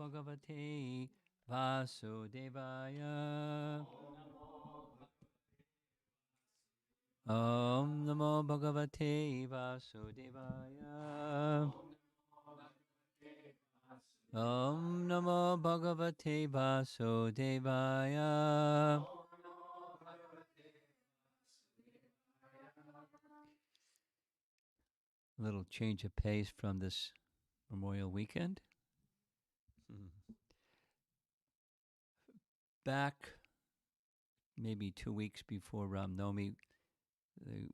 Bhagavate Vasudevaya. Om Namo Bhagavate Vasudevaya. Om Namo Bhagavate Vasudevaya. A little change of pace from this Memorial Weekend. Back maybe 2 weeks before Ram Navami,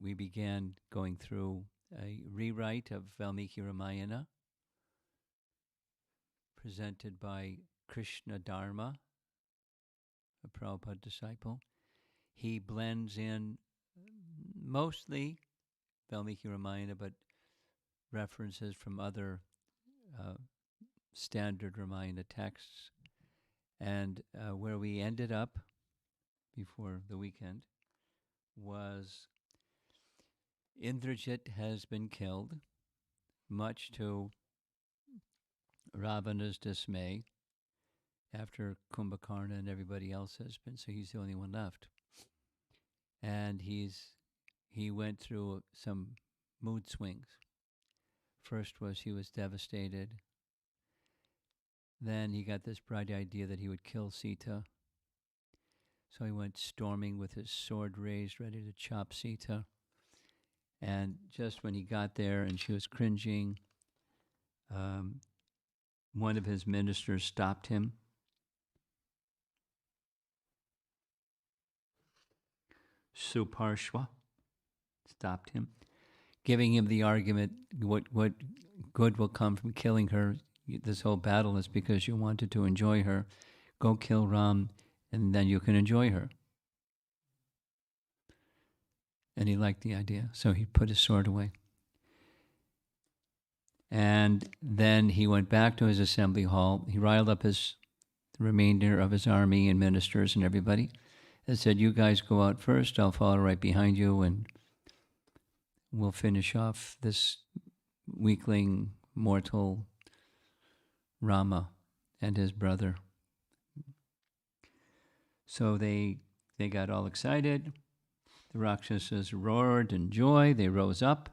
we began going through a rewrite of Valmiki Ramayana presented by Krishna Dharma, a Prabhupada disciple. He blends in mostly Valmiki Ramayana, but references from other standard Ramayana texts. And where we ended up before the weekend was Indrajit has been killed, much to Ravana's dismay, after Kumbhakarna and everybody else has been, so he's the only one left. And he went through some mood swings. First was he was devastated. Then he got this bright idea that he would kill Sita. So he went storming with his sword raised, ready to chop Sita. And just when he got there and she was cringing, one of his ministers stopped him. Suparshva stopped him, giving him the argument, what good will come from killing her? This whole battle is because you wanted to enjoy her. Go kill Ram, and then you can enjoy her. And he liked the idea, so he put his sword away. And then he went back to his assembly hall. He riled up the remainder of his army and ministers and everybody, and said, you guys go out first, I'll follow right behind you, and we'll finish off this weakling, mortal Rama and his brother. So they got all excited. The Rakshasas roared in joy. They rose up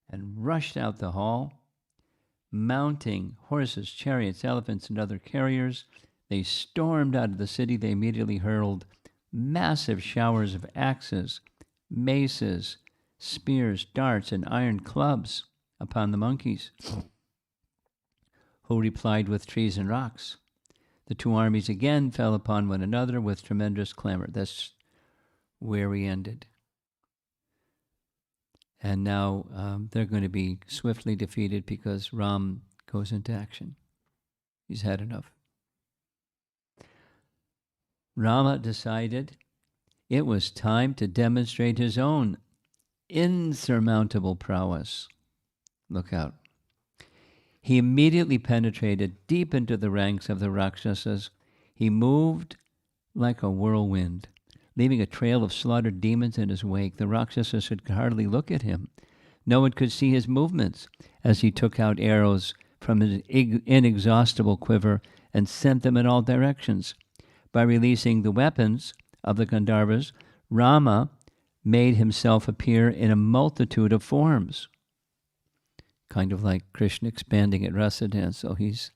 and rushed out the hall, mounting horses, chariots, elephants, and other carriers. They stormed out of the city. They immediately hurled massive showers of axes, maces, spears, darts, and iron clubs upon the monkeys, who replied with trees and rocks. The two armies again fell upon one another with tremendous clamor. That's where we ended. And now they're going to be swiftly defeated because Ram goes into action. He's had enough. Rama decided it was time to demonstrate his own insurmountable prowess. Look out. He immediately penetrated deep into the ranks of the Rakshasas. He moved like a whirlwind, leaving a trail of slaughtered demons in his wake. The Rakshasas could hardly look at him. No one could see his movements as he took out arrows from his inexhaustible quiver and sent them in all directions. By releasing the weapons of the Gandharvas, Rama made himself appear in a multitude of forms. Kind of like Krishna expanding at Rasa dance, so he's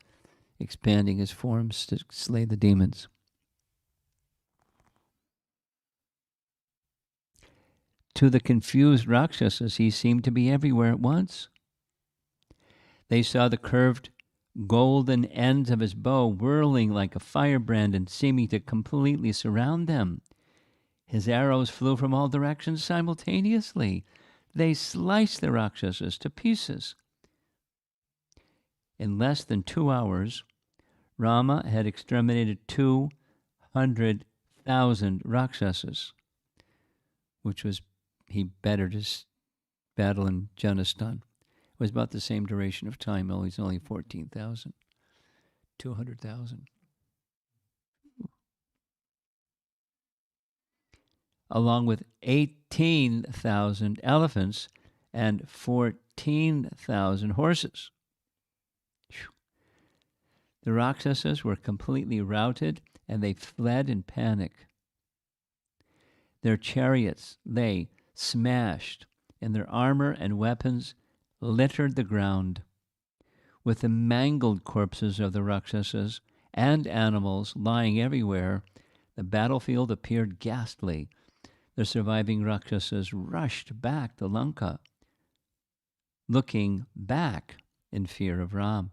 expanding his forms to slay the demons. To the confused Rakshasas, he seemed to be everywhere at once. They saw the curved golden ends of his bow whirling like a firebrand and seeming to completely surround them. His arrows flew from all directions simultaneously. They sliced the Rakshasas to pieces. In less than 2 hours, Rama had exterminated 200,000 Rakshasas, which was, he bettered his battle in Janastan. It was about the same duration of time, only it's only 14,000. 200,000. Along with 18,000 elephants and 14,000 horses. The Rakshasas were completely routed, and they fled in panic. Their chariots lay smashed, and their armor and weapons littered the ground. With the mangled corpses of the Rakshasas and animals lying everywhere, the battlefield appeared ghastly. The surviving Rakshasas rushed back to Lanka, looking back in fear of Ram.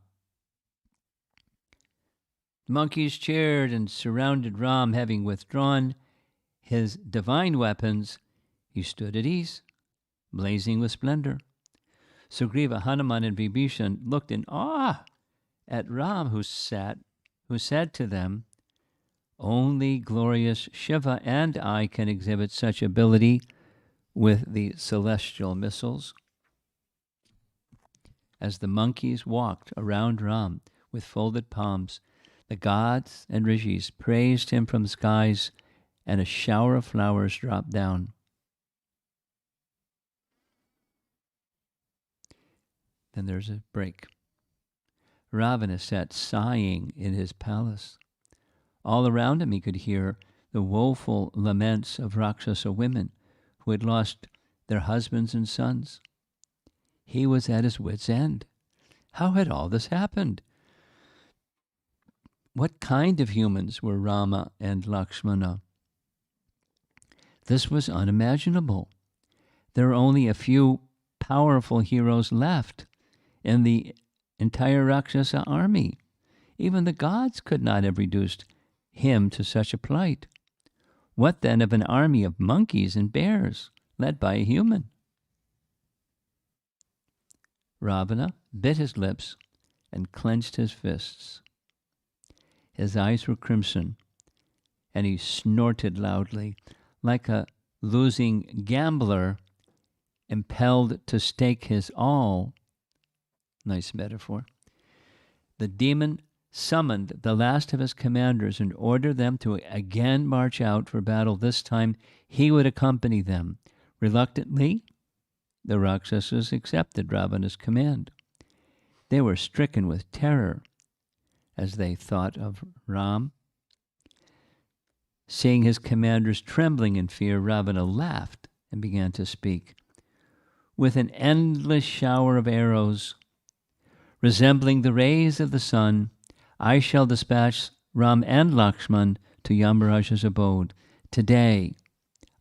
The monkeys cheered and surrounded Ram. Having withdrawn his divine weapons, he stood at ease, blazing with splendor. Sugriva, Hanuman, and Vibhishan looked in awe at Ram, who said to them, "Only glorious Shiva and I can exhibit such ability with the celestial missiles." As the monkeys walked around Ram with folded palms, the gods and rishis praised him from the skies, and a shower of flowers dropped down. Then there's a break. Ravana sat sighing in his palace. All around him he could hear the woeful laments of Rakshasa women who had lost their husbands and sons. He was at his wit's end. How had all this happened? What kind of humans were Rama and Lakshmana? This was unimaginable. There are only a few powerful heroes left in the entire Rakshasa army. Even the gods could not have reduced him to such a plight. What then of an army of monkeys and bears led by a human? Ravana bit his lips and clenched his fists. His eyes were crimson, and he snorted loudly, like a losing gambler impelled to stake his all. Nice metaphor. The demon summoned the last of his commanders and ordered them to again march out for battle. This time he would accompany them. Reluctantly, the Rakshasas accepted Ravana's command. They were stricken with terror as they thought of Ram. Seeing his commanders trembling in fear, Ravana laughed and began to speak. With an endless shower of arrows, resembling the rays of the sun, I shall dispatch Ram and Lakshman to Yamaraja's abode. Today,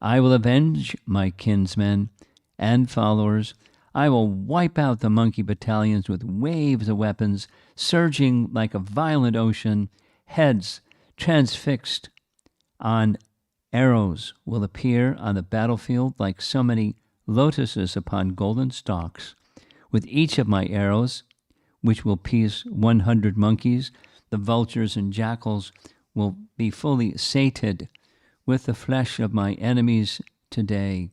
I will avenge my kinsmen and followers. I will wipe out the monkey battalions with waves of weapons, surging like a violent ocean. Heads transfixed on arrows will appear on the battlefield like so many lotuses upon golden stalks. With each of my arrows, which will pierce 100 monkeys, the vultures and jackals will be fully sated with the flesh of my enemies today.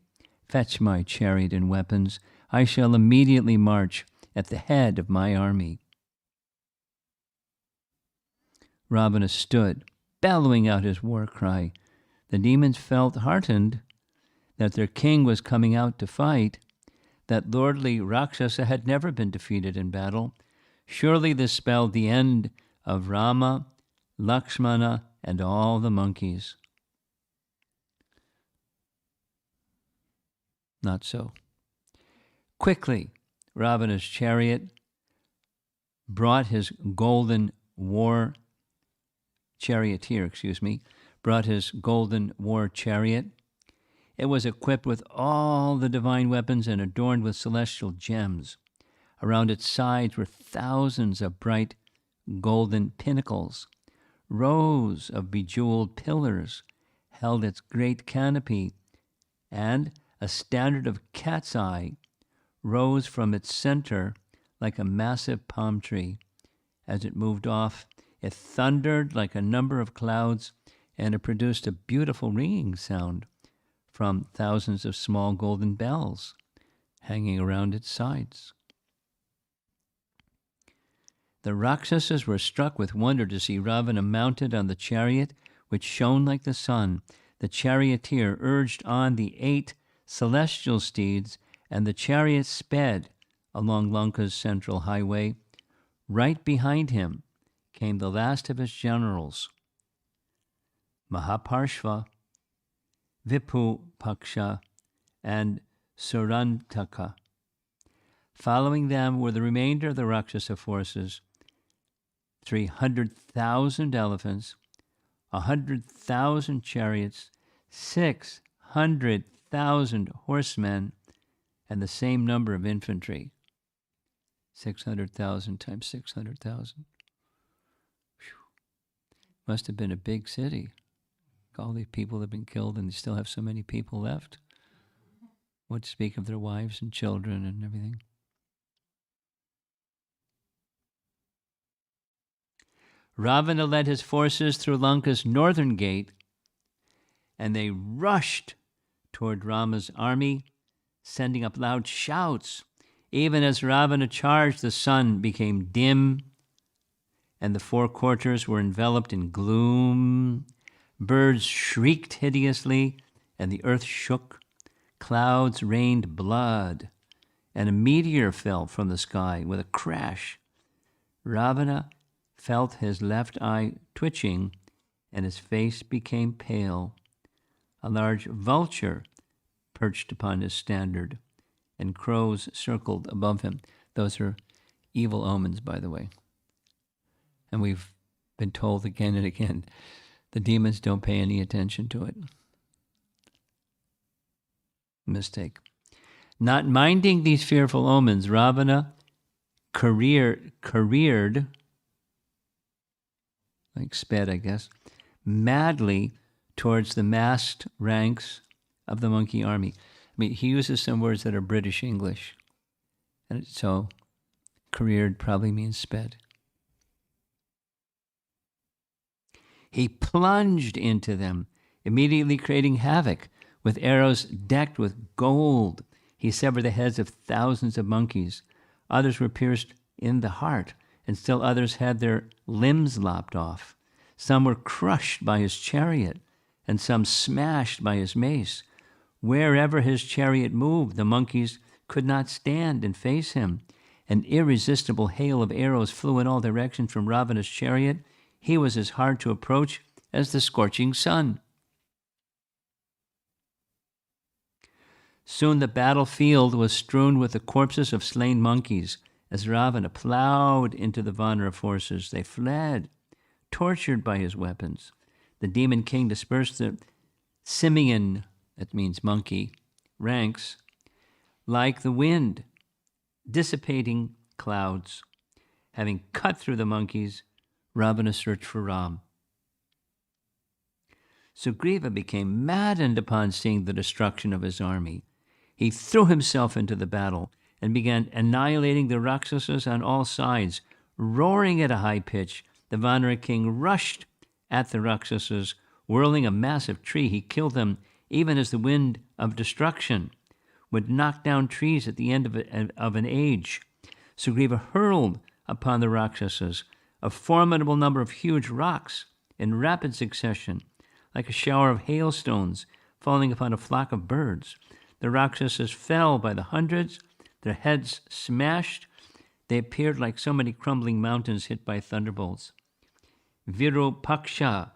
Fetch my chariot and weapons. I shall immediately march at the head of my army. Ravana stood, bellowing out his war cry. The demons felt heartened that their king was coming out to fight, that lordly Rakshasa had never been defeated in battle. Surely this spelled the end of Rama, Lakshmana, and all the monkeys. Not so. Quickly, Ravana's chariot brought his golden war charioteer, brought his golden war chariot. It was equipped with all the divine weapons and adorned with celestial gems. Around its sides were thousands of bright golden pinnacles. Rows of bejeweled pillars held its great canopy, and a standard of cat's eye rose from its center like a massive palm tree. As it moved off, it thundered like a number of clouds, and it produced a beautiful ringing sound from thousands of small golden bells hanging around its sides. The Rakshasas were struck with wonder to see Ravana mounted on the chariot, which shone like the sun. The charioteer urged on the 8 celestial steeds, and the chariot sped along Lanka's central highway. Right behind him came the last of his generals, Mahaparshva, Vipupaksha, and Surantaka. Following them were the remainder of the Rakshasa forces, 300,000 elephants, 100,000 chariots, 600,000 horsemen, and the same number of infantry. 600,000 times 600,000. Must have been a big city. All these people have been killed and they still have so many people left. What to speak of their wives and children and everything. Ravana led his forces through Lanka's northern gate, and they rushed toward Rama's army, sending up loud shouts. Even as Ravana charged, the sun became dim, and the four quarters were enveloped in gloom. Birds shrieked hideously, and the earth shook. Clouds rained blood, and a meteor fell from the sky with a crash. Ravana felt his left eye twitching, and his face became pale. A large vulture perched upon his standard, and crows circled above him. Those are evil omens, by the way. And we've been told again and again, the demons don't pay any attention to it. Mistake. Not minding these fearful omens, Ravana careered, like sped, I guess, madly towards the massed ranks of the monkey army. I mean, he uses some words that are British English. And so, careered probably means sped. He plunged into them, immediately creating havoc. With arrows decked with gold, he severed the heads of thousands of monkeys. Others were pierced in the heart, and still others had their limbs lopped off. Some were crushed by his chariot, and some smashed by his mace. Wherever his chariot moved, the monkeys could not stand and face him. An irresistible hail of arrows flew in all directions from Ravana's chariot. He was as hard to approach as the scorching sun. Soon the battlefield was strewn with the corpses of slain monkeys. As Ravana plowed into the Vanara forces, they fled, tortured by his weapons. The demon king dispersed the simian, that means monkey, ranks like the wind, dissipating clouds. Having cut through the monkeys, Ravana searched for Ram. Sugriva became maddened upon seeing the destruction of his army. He threw himself into the battle and began annihilating the Rakshasas on all sides. Roaring at a high pitch, the Vanara king rushed at the Rakshasas. Whirling a massive tree, he killed them even as the wind of destruction would knock down trees at the end of an age. Sugriva hurled upon the Rakshasas a formidable number of huge rocks in rapid succession, like a shower of hailstones falling upon a flock of birds. The Rakshasas fell by the hundreds, their heads smashed. They appeared like so many crumbling mountains hit by thunderbolts. Virupaksha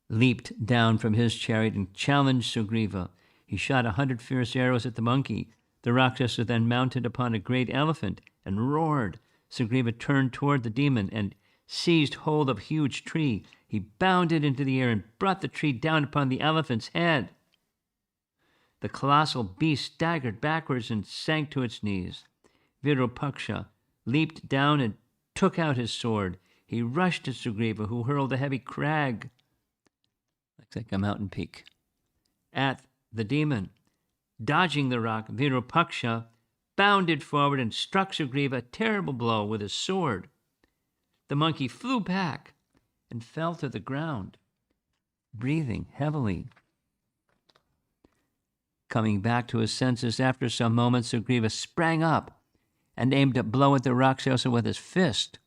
leaped down from his chariot and challenged Sugriva. He shot 100 fierce arrows at the monkey. The Rakshasa then mounted upon a great elephant and roared. Sugriva turned toward the demon and seized hold of a huge tree. He bounded into the air and brought the tree down upon the elephant's head. The colossal beast staggered backwards and sank to its knees. Virupaksha leaped down and took out his sword. He rushed at Sugriva, who hurled a heavy crag, looks like a mountain peak, at the demon. Dodging the rock, Virupaksha bounded forward and struck Sugriva a terrible blow with his sword. The monkey flew back and fell to the ground, breathing heavily. Coming back to his senses after some moments, Sugriva sprang up and aimed a blow at the Rakshasa with his fist.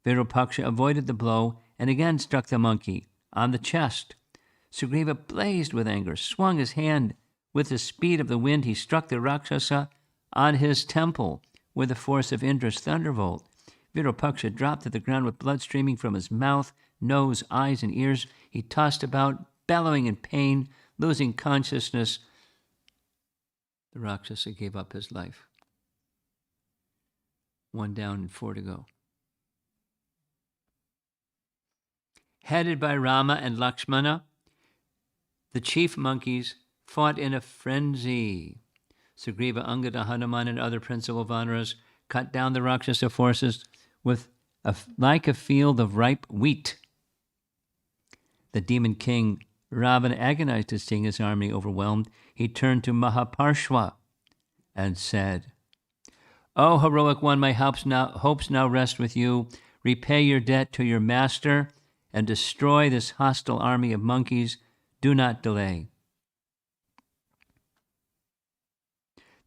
Virupaksha avoided the blow and again struck the monkey on the chest. Sugriva blazed with anger, swung his hand. With the speed of the wind, he struck the Rakshasa on his temple with the force of Indra's thunderbolt. Virupaksha dropped to the ground with blood streaming from his mouth, nose, eyes, and ears. He tossed about, bellowing in pain, losing consciousness. The Rakshasa gave up his life. 1 down and 4 to go. Headed by Rama and Lakshmana, the chief monkeys fought in a frenzy. Sugriva, Angada, Hanuman, and other principal Vanaras cut down the Rakshasa forces like a field of ripe wheat. The demon king Ravana, agonized at seeing his army overwhelmed. He turned to Mahaparshva and said, "O heroic one, my hopes now rest with you. Repay your debt to your master and destroy this hostile army of monkeys. Do not delay."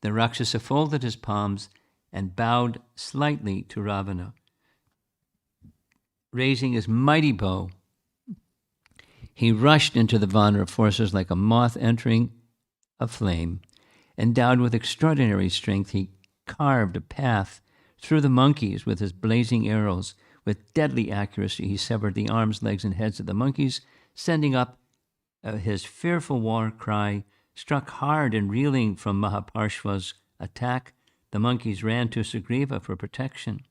The Rakshasa folded his palms and bowed slightly to Ravana. Raising his mighty bow, he rushed into the Vanara forces like a moth entering a flame. Endowed with extraordinary strength, he carved a path through the monkeys with his blazing arrows. With deadly accuracy, he severed the arms, legs, and heads of the monkeys, sending up his fearful war cry. Struck hard and reeling from Mahaparshva's attack, the monkeys ran to Sugriva for protection.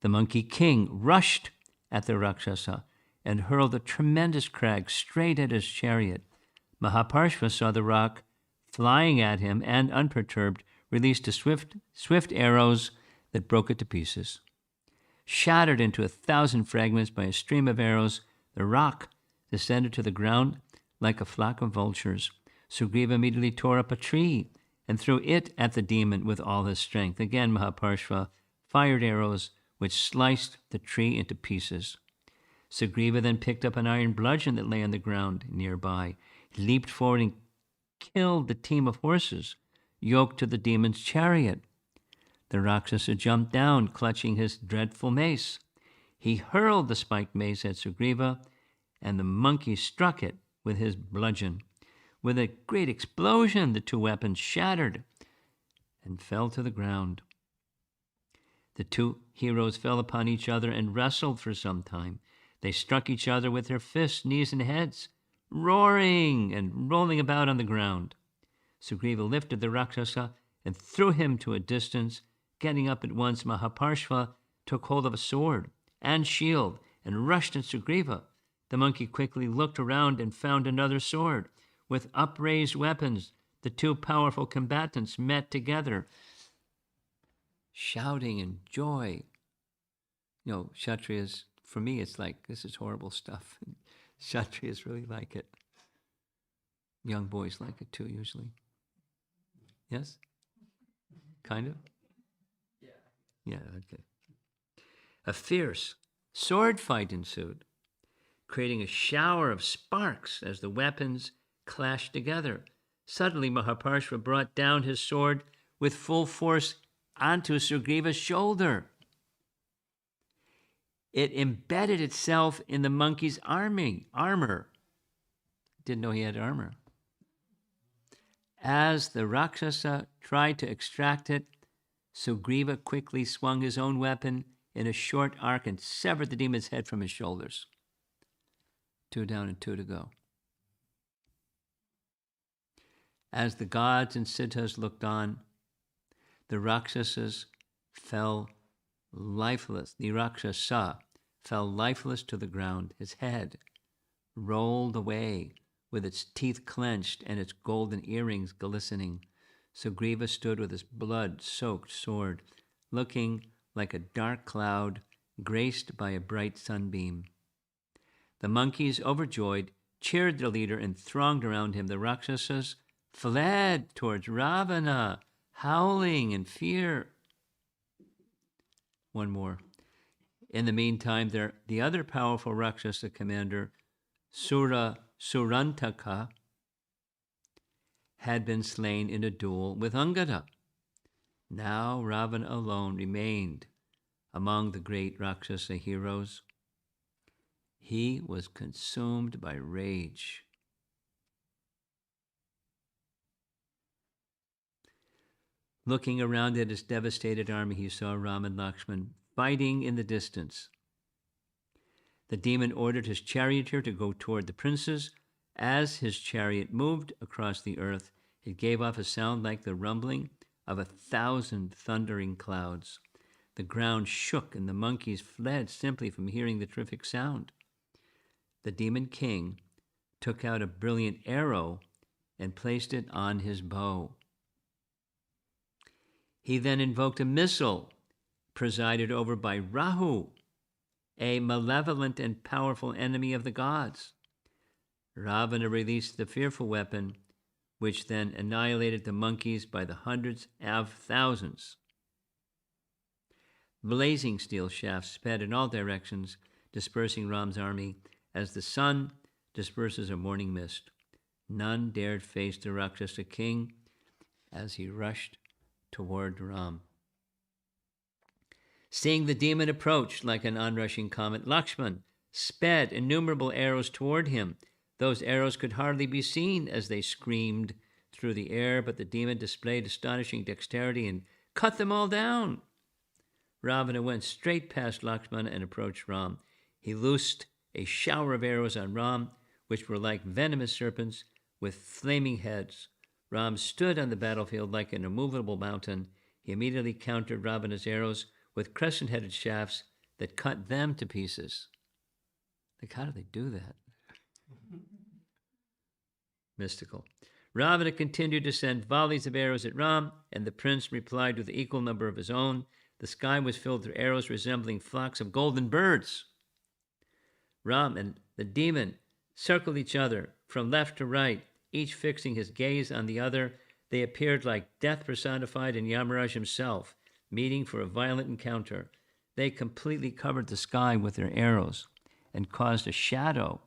The monkey king rushed at the Rakshasa and hurled a tremendous crag straight at his chariot. Mahaparshva saw the rock flying at him and, unperturbed, released a swift arrows that broke it to pieces. Shattered into 1,000 fragments by a stream of arrows, the rock descended to the ground like a flock of vultures. Sugriva immediately tore up a tree and threw it at the demon with all his strength. Again, Mahaparshva fired arrows which sliced the tree into pieces. Sugriva then picked up an iron bludgeon that lay on the ground nearby. He leaped forward and killed the team of horses yoked to the demon's chariot. The Rakshasa jumped down, clutching his dreadful mace. He hurled the spiked mace at Sugriva, and the monkey struck it with his bludgeon. With a great explosion, the two weapons shattered and fell to the ground. The two heroes fell upon each other and wrestled for some time. They struck each other with their fists, knees, and heads, roaring and rolling about on the ground. Sugriva lifted the Rakshasa and threw him to a distance. Getting up at once, Mahaparshva took hold of a sword and shield and rushed at Sugriva. The monkey quickly looked around and found another sword. With upraised weapons, the two powerful combatants met together, shouting in joy. You know, Kshatriyas, for me, it's like, this is horrible stuff. Kshatriyas really like it. Young boys like it too, usually. Yes? Kind of? Yeah, okay. A fierce sword fight ensued, creating a shower of sparks as the weapons clashed together. Suddenly, Mahaparshva brought down his sword with full force onto Sugriva's shoulder. It embedded itself in the monkey's armor. Didn't know he had armor. As the Rakshasa tried to extract it, Sugriva quickly swung his own weapon in a short arc and severed the demon's head from his shoulders. 2 down and 2 to go. As the gods and siddhas looked on, the Rakshasas fell lifeless. The Rakshasa fell lifeless to the ground. His head rolled away with its teeth clenched and its golden earrings glistening. Sugriva stood with his blood-soaked sword, looking like a dark cloud graced by a bright sunbeam. The monkeys, overjoyed, cheered their leader and thronged around him. The Rakshasas fled towards Ravana, howling in fear. One more. In the meantime, the other powerful Rakshasa commander, Surantaka, had been slain in a duel with Angada. Now Ravana alone remained among the great Rakshasa heroes. He was consumed by rage. Looking around at his devastated army, he saw Ram and Lakshman fighting in the distance. The demon ordered his charioteer to go toward the princes. As his chariot moved across the earth, it gave off a sound like the rumbling of 1,000 thundering clouds. The ground shook, and the monkeys fled simply from hearing the terrific sound. The demon king took out a brilliant arrow and placed it on his bow. He then invoked a missile presided over by Rahu, a malevolent and powerful enemy of the gods. Ravana released the fearful weapon, which then annihilated the monkeys by the hundreds of thousands. Blazing steel shafts sped in all directions, dispersing Ram's army as the sun disperses a morning mist. None dared face the Rakshasa king as he rushed toward Ram. Seeing the demon approach like an onrushing comet, Lakshman sped innumerable arrows toward him. Those arrows could hardly be seen as they screamed through the air, but the demon displayed astonishing dexterity and cut them all down. Ravana went straight past Lakshmana and approached Ram. He loosed a shower of arrows on Ram, which were like venomous serpents with flaming heads. Ram stood on the battlefield like an immovable mountain. He immediately countered Ravana's arrows with crescent-headed shafts that cut them to pieces. Like, how do they do that? Mystical. Ravana continued to send volleys of arrows at Ram, and the prince replied with an equal number of his own. The sky was filled with arrows resembling flocks of golden birds. Ram and the demon circled each other from left to right, each fixing his gaze on the other. They appeared like death personified and Yamaraj himself, meeting for a violent encounter. They completely covered the sky with their arrows and caused a shadow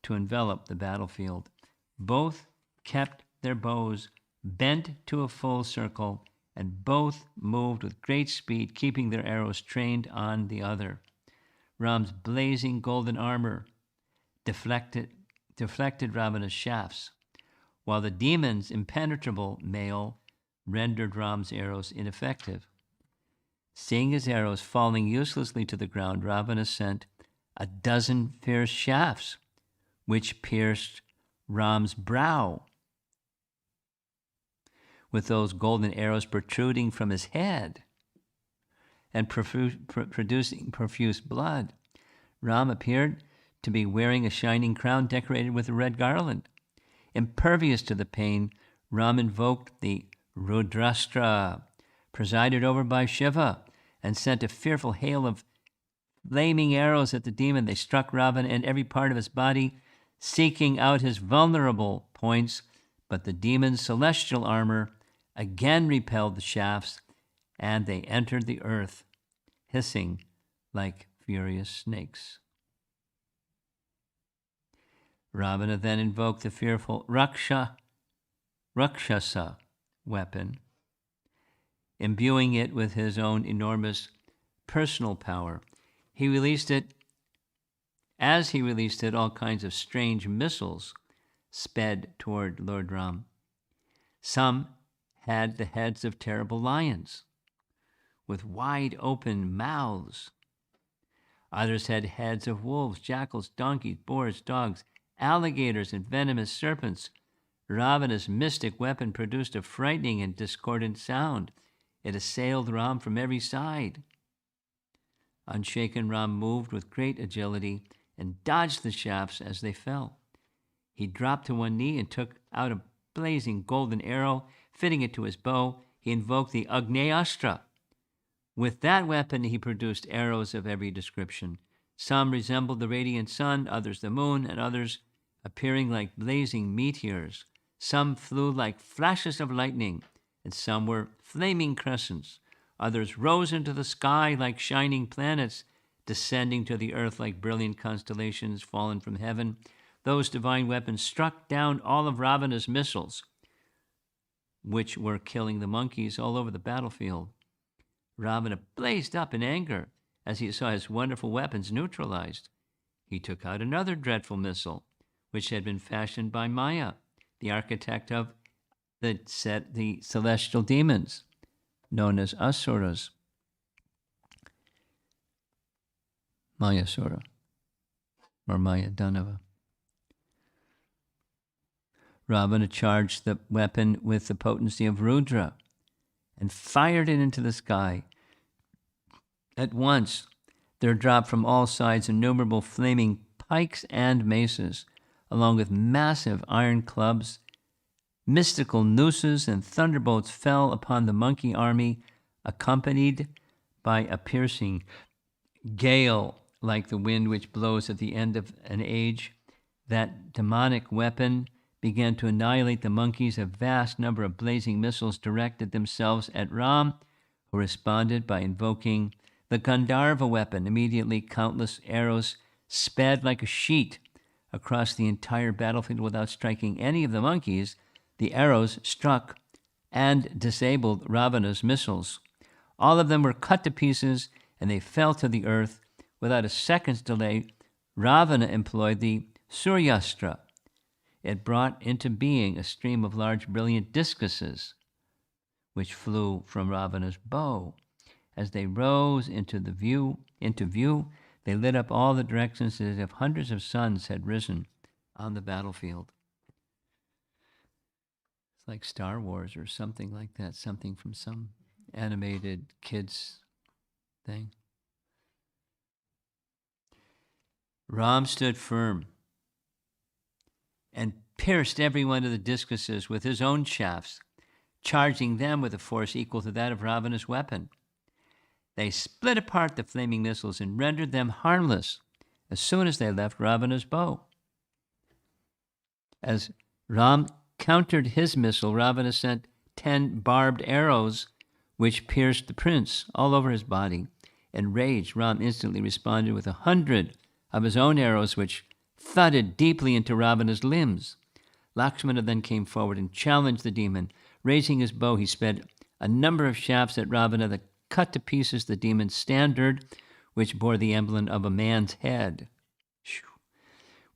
to envelop the battlefield. Both kept their bows bent to a full circle, and both moved with great speed, keeping their arrows trained on the other. Ram's blazing golden armor deflected Ravana's shafts, while the demon's impenetrable mail rendered Ram's arrows ineffective. Seeing his arrows falling uselessly to the ground, Ravana sent 12 fierce shafts, which pierced Ram's brow, with those golden arrows protruding from his head and producing profuse blood. Ram appeared to be wearing a shining crown decorated with a red garland. Impervious to the pain, Ram invoked the Rudrastra, presided over by Shiva, and sent a fearful hail of flaming arrows at the demon. They struck Ravana in every part of his body, seeking out his vulnerable points, but the demon's celestial armor again repelled the shafts, and they entered the earth, hissing like furious snakes. Ravana then invoked the fearful Rakshasa weapon, imbuing it with his own enormous personal power. As he released it, all kinds of strange missiles sped toward Lord Ram. Some had the heads of terrible lions with wide open mouths. Others had heads of wolves, jackals, donkeys, boars, dogs, alligators, and venomous serpents. Ravana's mystic weapon produced a frightening and discordant sound. It assailed Ram from every side. Unshaken, Ram moved with great agility and dodged the shafts as they fell. He dropped to one knee and took out a blazing golden arrow, fitting it to his bow. He invoked the Agneastra. With that weapon, he produced arrows of every description. Some resembled the radiant sun, others the moon, and others appearing like blazing meteors. Some flew like flashes of lightning, and some were flaming crescents. Others rose into the sky like shining planets, descending to the earth like brilliant constellations fallen from heaven. Those divine weapons struck down all of Ravana's missiles, which were killing the monkeys all over the battlefield. Ravana blazed up in anger as he saw his wonderful weapons neutralized. He took out another dreadful missile, which had been fashioned by Maya, the architect of the celestial demons, known as Asuras. Mayasura, or Maya Danava. Ravana charged the weapon with the potency of Rudra and fired it into the sky. At once, there dropped from all sides innumerable flaming pikes and maces, along with massive iron clubs. Mystical nooses and thunderbolts fell upon the monkey army, accompanied by a piercing gale like the wind which blows at the end of an age. That demonic weapon began to annihilate the monkeys. A vast number of blazing missiles directed themselves at Ram, who responded by invoking the Gandharva weapon. Immediately, countless arrows sped like a sheet across the entire battlefield without striking any of the monkeys. The arrows struck and disabled Ravana's missiles. All of them were cut to pieces, and they fell to the earth. Without a second's delay, Ravana employed the Suryastra. It brought into being a stream of large, brilliant discuses, which flew from Ravana's bow. As they rose into view, they lit up all the directions as if hundreds of suns had risen on the battlefield. It's like Star Wars or something like that, something from some animated kids thing. Ram stood firm and pierced every one of the discuses with his own shafts, charging them with a force equal to that of Ravana's weapon. They split apart the flaming missiles and rendered them harmless as soon as they left Ravana's bow. As Ram countered his missile, Ravana sent 10 barbed arrows, which pierced the prince all over his body. Enraged, Ram instantly responded with 100 of his own arrows, which thudded deeply into Ravana's limbs. Lakshmana then came forward and challenged the demon. Raising his bow, he sped a number of shafts at Ravana that cut to pieces the demon's standard, which bore the emblem of a man's head.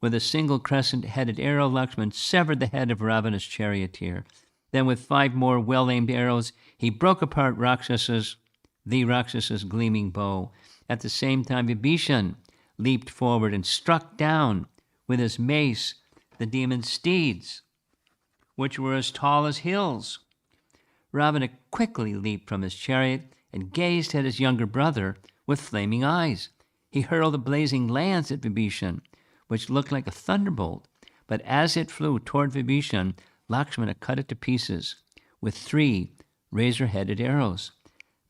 With a single crescent-headed arrow, Lakshman severed the head of Ravana's charioteer. Then with 5 more well-aimed arrows, he broke apart the Rakshas's gleaming bow. At the same time, Vibhishan leaped forward and struck down with his mace the demon's steeds, which were as tall as hills. Ravana quickly leaped from his chariot and gazed at his younger brother with flaming eyes. He hurled a blazing lance at Vibhishan, which looked like a thunderbolt. But as it flew toward Vibhishan, Lakshmana cut it to pieces with 3 razor-headed arrows.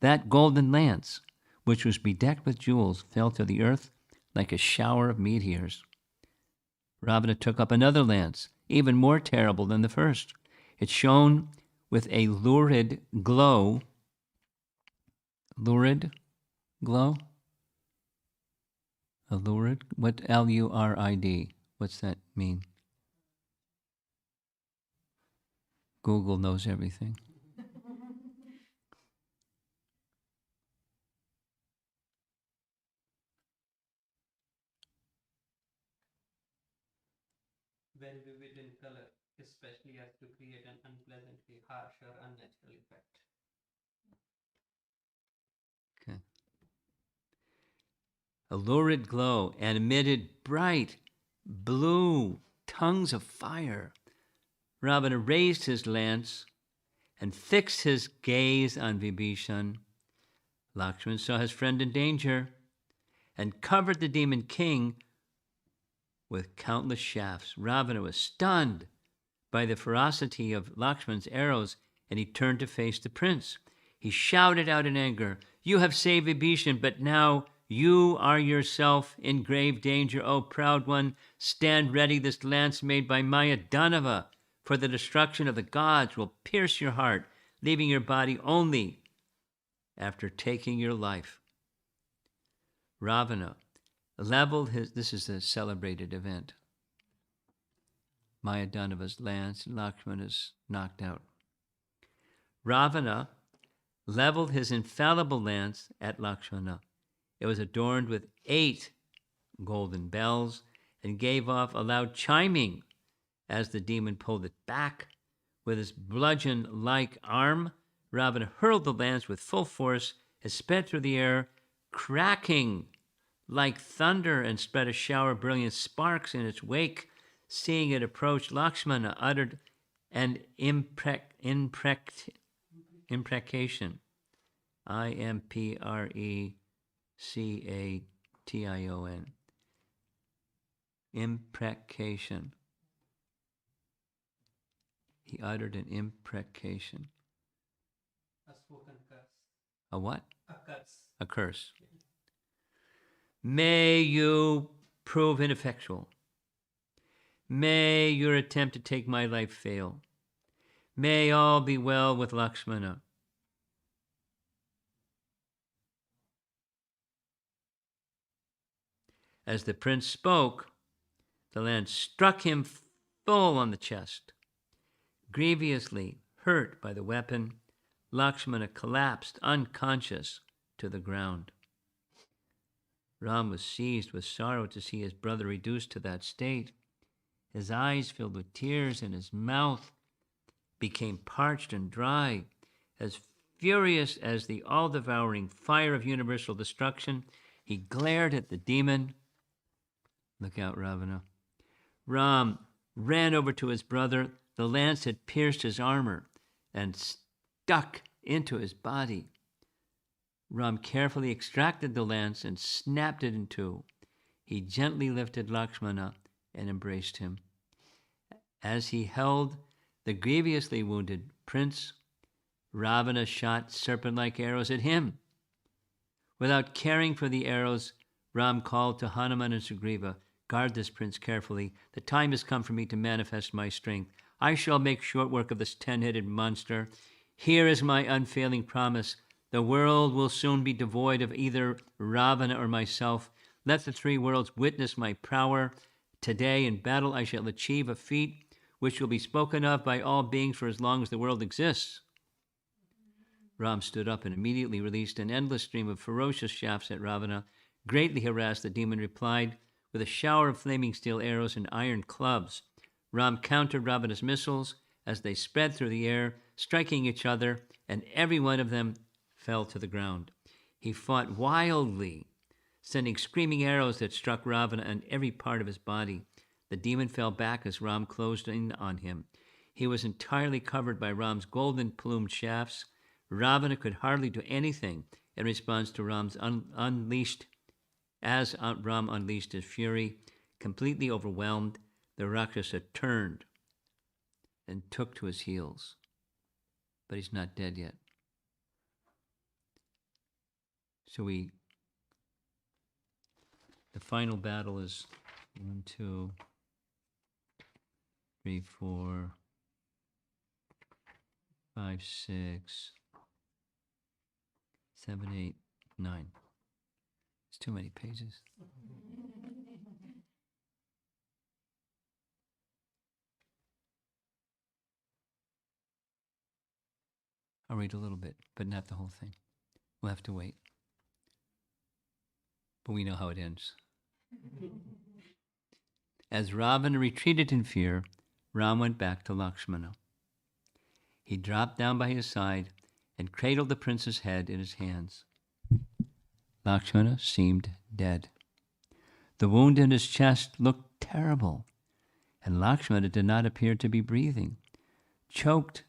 That golden lance, which was bedecked with jewels, fell to the earth like a shower of meteors. Ravana took up another lance, even more terrible than the first. It shone with a lurid glow. Lurid glow? A lurid? What? L-U-R-I-D. What's that mean? Google knows everything. Very vivid in color, especially as to create an unpleasantly harsh or unnatural effect. Okay. A lurid glow and emitted bright blue tongues of fire. Ravana raised his lance and fixed his gaze on Vibhishan. Lakshman saw his friend in danger and covered the demon king with countless shafts. Ravana was stunned by the ferocity of Lakshman's arrows, and he turned to face the prince. He shouted out in anger, "You have saved Vibhishan, but now you are yourself in grave danger, O proud one. Stand ready, this lance made by Maya Danava for the destruction of the gods will pierce your heart, leaving your body only after taking your life." Ravana leveled his, this is a celebrated event. Maya Danava's lance, Lakshmana is knocked out. Ravana leveled his infallible lance at Lakshmana. It was adorned with 8 golden bells and gave off a loud chiming as the demon pulled it back. With his bludgeon-like arm, Ravana hurled the lance with full force. It sped through the air, cracking like thunder and spread a shower of brilliant sparks in its wake. Seeing it approach, Lakshmana uttered an imprecation. Imprecation. Imprecation. He uttered an imprecation. A spoken curse. A what? A curse. A curse. May you prove ineffectual. May your attempt to take my life fail. May all be well with Lakshmana. As the prince spoke, the lance struck him full on the chest. Grievously hurt by the weapon, Lakshmana collapsed unconscious to the ground. Ram was seized with sorrow to see his brother reduced to that state. His eyes filled with tears and his mouth became parched and dry. As furious as the all-devouring fire of universal destruction, he glared at the demon. Look out, Ravana. Ram ran over to his brother. The lance had pierced his armor and stuck into his body. Ram carefully extracted the lance and snapped it in two. He gently lifted Lakshmana and embraced him. As he held the grievously wounded prince, Ravana shot serpent-like arrows at him. Without caring for the arrows, Ram called to Hanuman and Sugriva, "Guard this prince carefully. The time has come for me to manifest my strength. I shall make short work of this 10-headed monster. Here is my unfailing promise. The world will soon be devoid of either Ravana or myself. Let the three worlds witness my power. Today in battle I shall achieve a feat which will be spoken of by all beings for as long as the world exists." Ram stood up and immediately released an endless stream of ferocious shafts at Ravana. Greatly harassed, the demon replied with a shower of flaming steel arrows and iron clubs. Ram countered Ravana's missiles as they sped through the air, striking each other, and every one of them fell to the ground. He fought wildly, sending screaming arrows that struck Ravana in every part of his body. The demon fell back as Ram closed in on him. He was entirely covered by Ram's golden-plumed shafts. Ravana could hardly do anything in response to Ram unleashed his fury. Completely overwhelmed, the Rakshasa turned and took to his heels. But he's not dead yet. So the final battle is 1, 2, 3, 4, 5, 6, 7, 8, 9. It's too many pages. I'll read a little bit, but not the whole thing. We'll have to wait. But we know how it ends. As Ravana retreated in fear, Ram went back to Lakshmana. He dropped down by his side and cradled the prince's head in his hands. Lakshmana seemed dead. The wound in his chest looked terrible, and Lakshmana did not appear to be breathing. Choked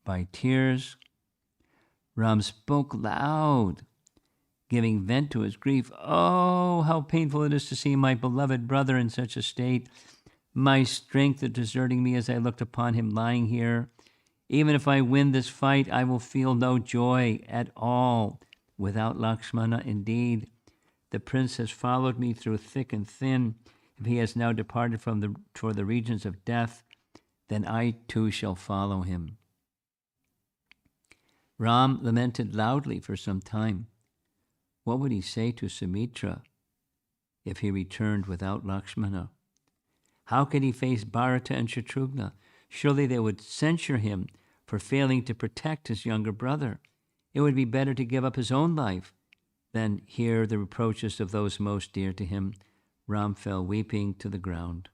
by tears, Ram spoke loud, giving vent to his grief. "Oh, how painful it is to see my beloved brother in such a state. My strength is deserting me as I looked upon him lying here. Even if I win this fight, I will feel no joy at all without Lakshmana. Indeed, the prince has followed me through thick and thin. If he has now departed for the regions of death, then I too shall follow him." Ram lamented loudly for some time. What would he say to Sumitra if he returned without Lakshmana? How could he face Bharata and Shatrughna? Surely they would censure him for failing to protect his younger brother. It would be better to give up his own life than hear the reproaches of those most dear to him. Ram fell weeping to the ground.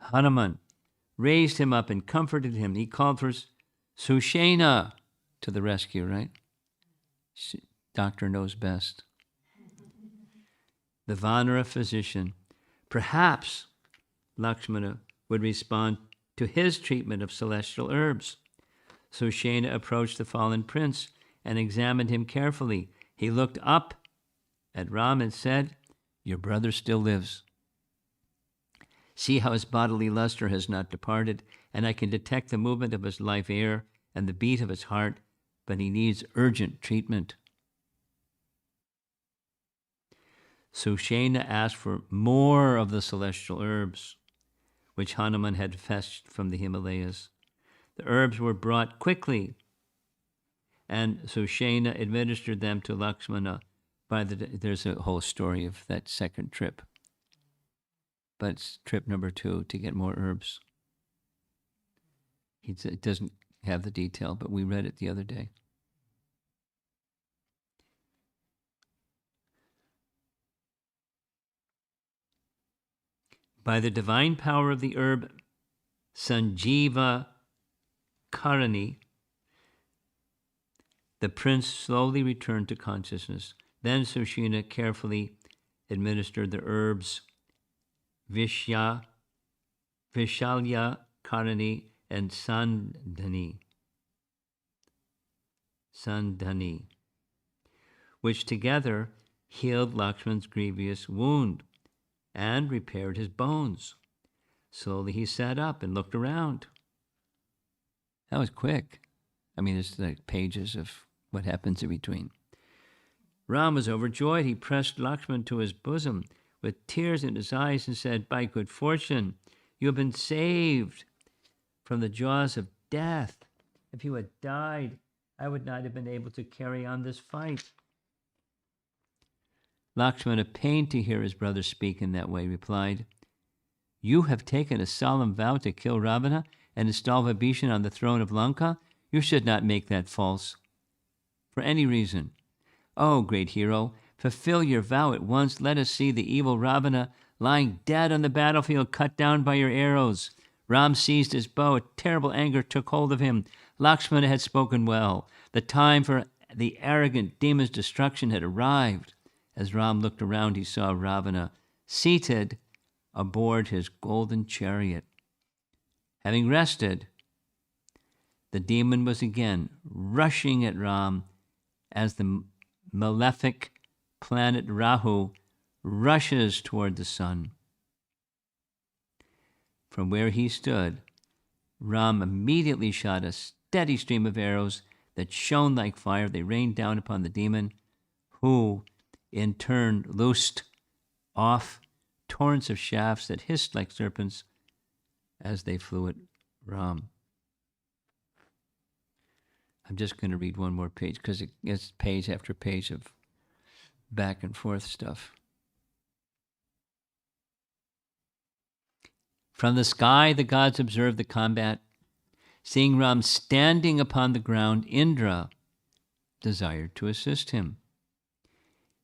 Hanuman raised him up and comforted him. He called for Sushena to the rescue, right? Doctor knows best. The Vanara physician. Perhaps Lakshmana would respond to his treatment of celestial herbs. Sushena approached the fallen prince and examined him carefully. He looked up at Ram and said, "Your brother still lives. See how his bodily luster has not departed, and I can detect the movement of his life air and the beat of his heart, but he needs urgent treatment." Sushena asked for more of the celestial herbs, which Hanuman had fetched from the Himalayas. The herbs were brought quickly, and Sushena administered them to Lakshmana. There's a whole story of that second trip, but it's trip number 2 to get more herbs. It doesn't have the detail, but we read it the other day. By the divine power of the herb Sanjiva Karani, the prince slowly returned to consciousness. Then Sushena carefully administered the herbs Vishalya Karani and Sandhani, which together healed Lakshman's grievous wound and repaired his bones. Slowly he sat up and looked around. That was quick. I mean, it's like pages of what happens in between. Ram was overjoyed. He pressed Lakshman to his bosom with tears in his eyes and said, "By good fortune, you have been saved from the jaws of death. If you had died, I would not have been able to carry on this fight." Lakshmana, pained to hear his brother speak in that way, replied, "You have taken a solemn vow to kill Ravana and install Vibhishan on the throne of Lanka. You should not make that false for any reason. Oh, great hero, fulfill your vow at once. Let us see the evil Ravana lying dead on the battlefield, cut down by your arrows." Ram seized his bow. A terrible anger took hold of him. Lakshmana had spoken well. The time for the arrogant demon's destruction had arrived. As Ram looked around, he saw Ravana seated aboard his golden chariot. Having rested, the demon was again rushing at Ram as the malefic planet Rahu rushes toward the sun. From where he stood, Ram immediately shot a steady stream of arrows that shone like fire. They rained down upon the demon, who in turn loosed off torrents of shafts that hissed like serpents as they flew at Ram. I'm just going to read one more page because it's page after page of back and forth stuff. From the sky, the gods observed the combat. Seeing Ram standing upon the ground, Indra desired to assist him.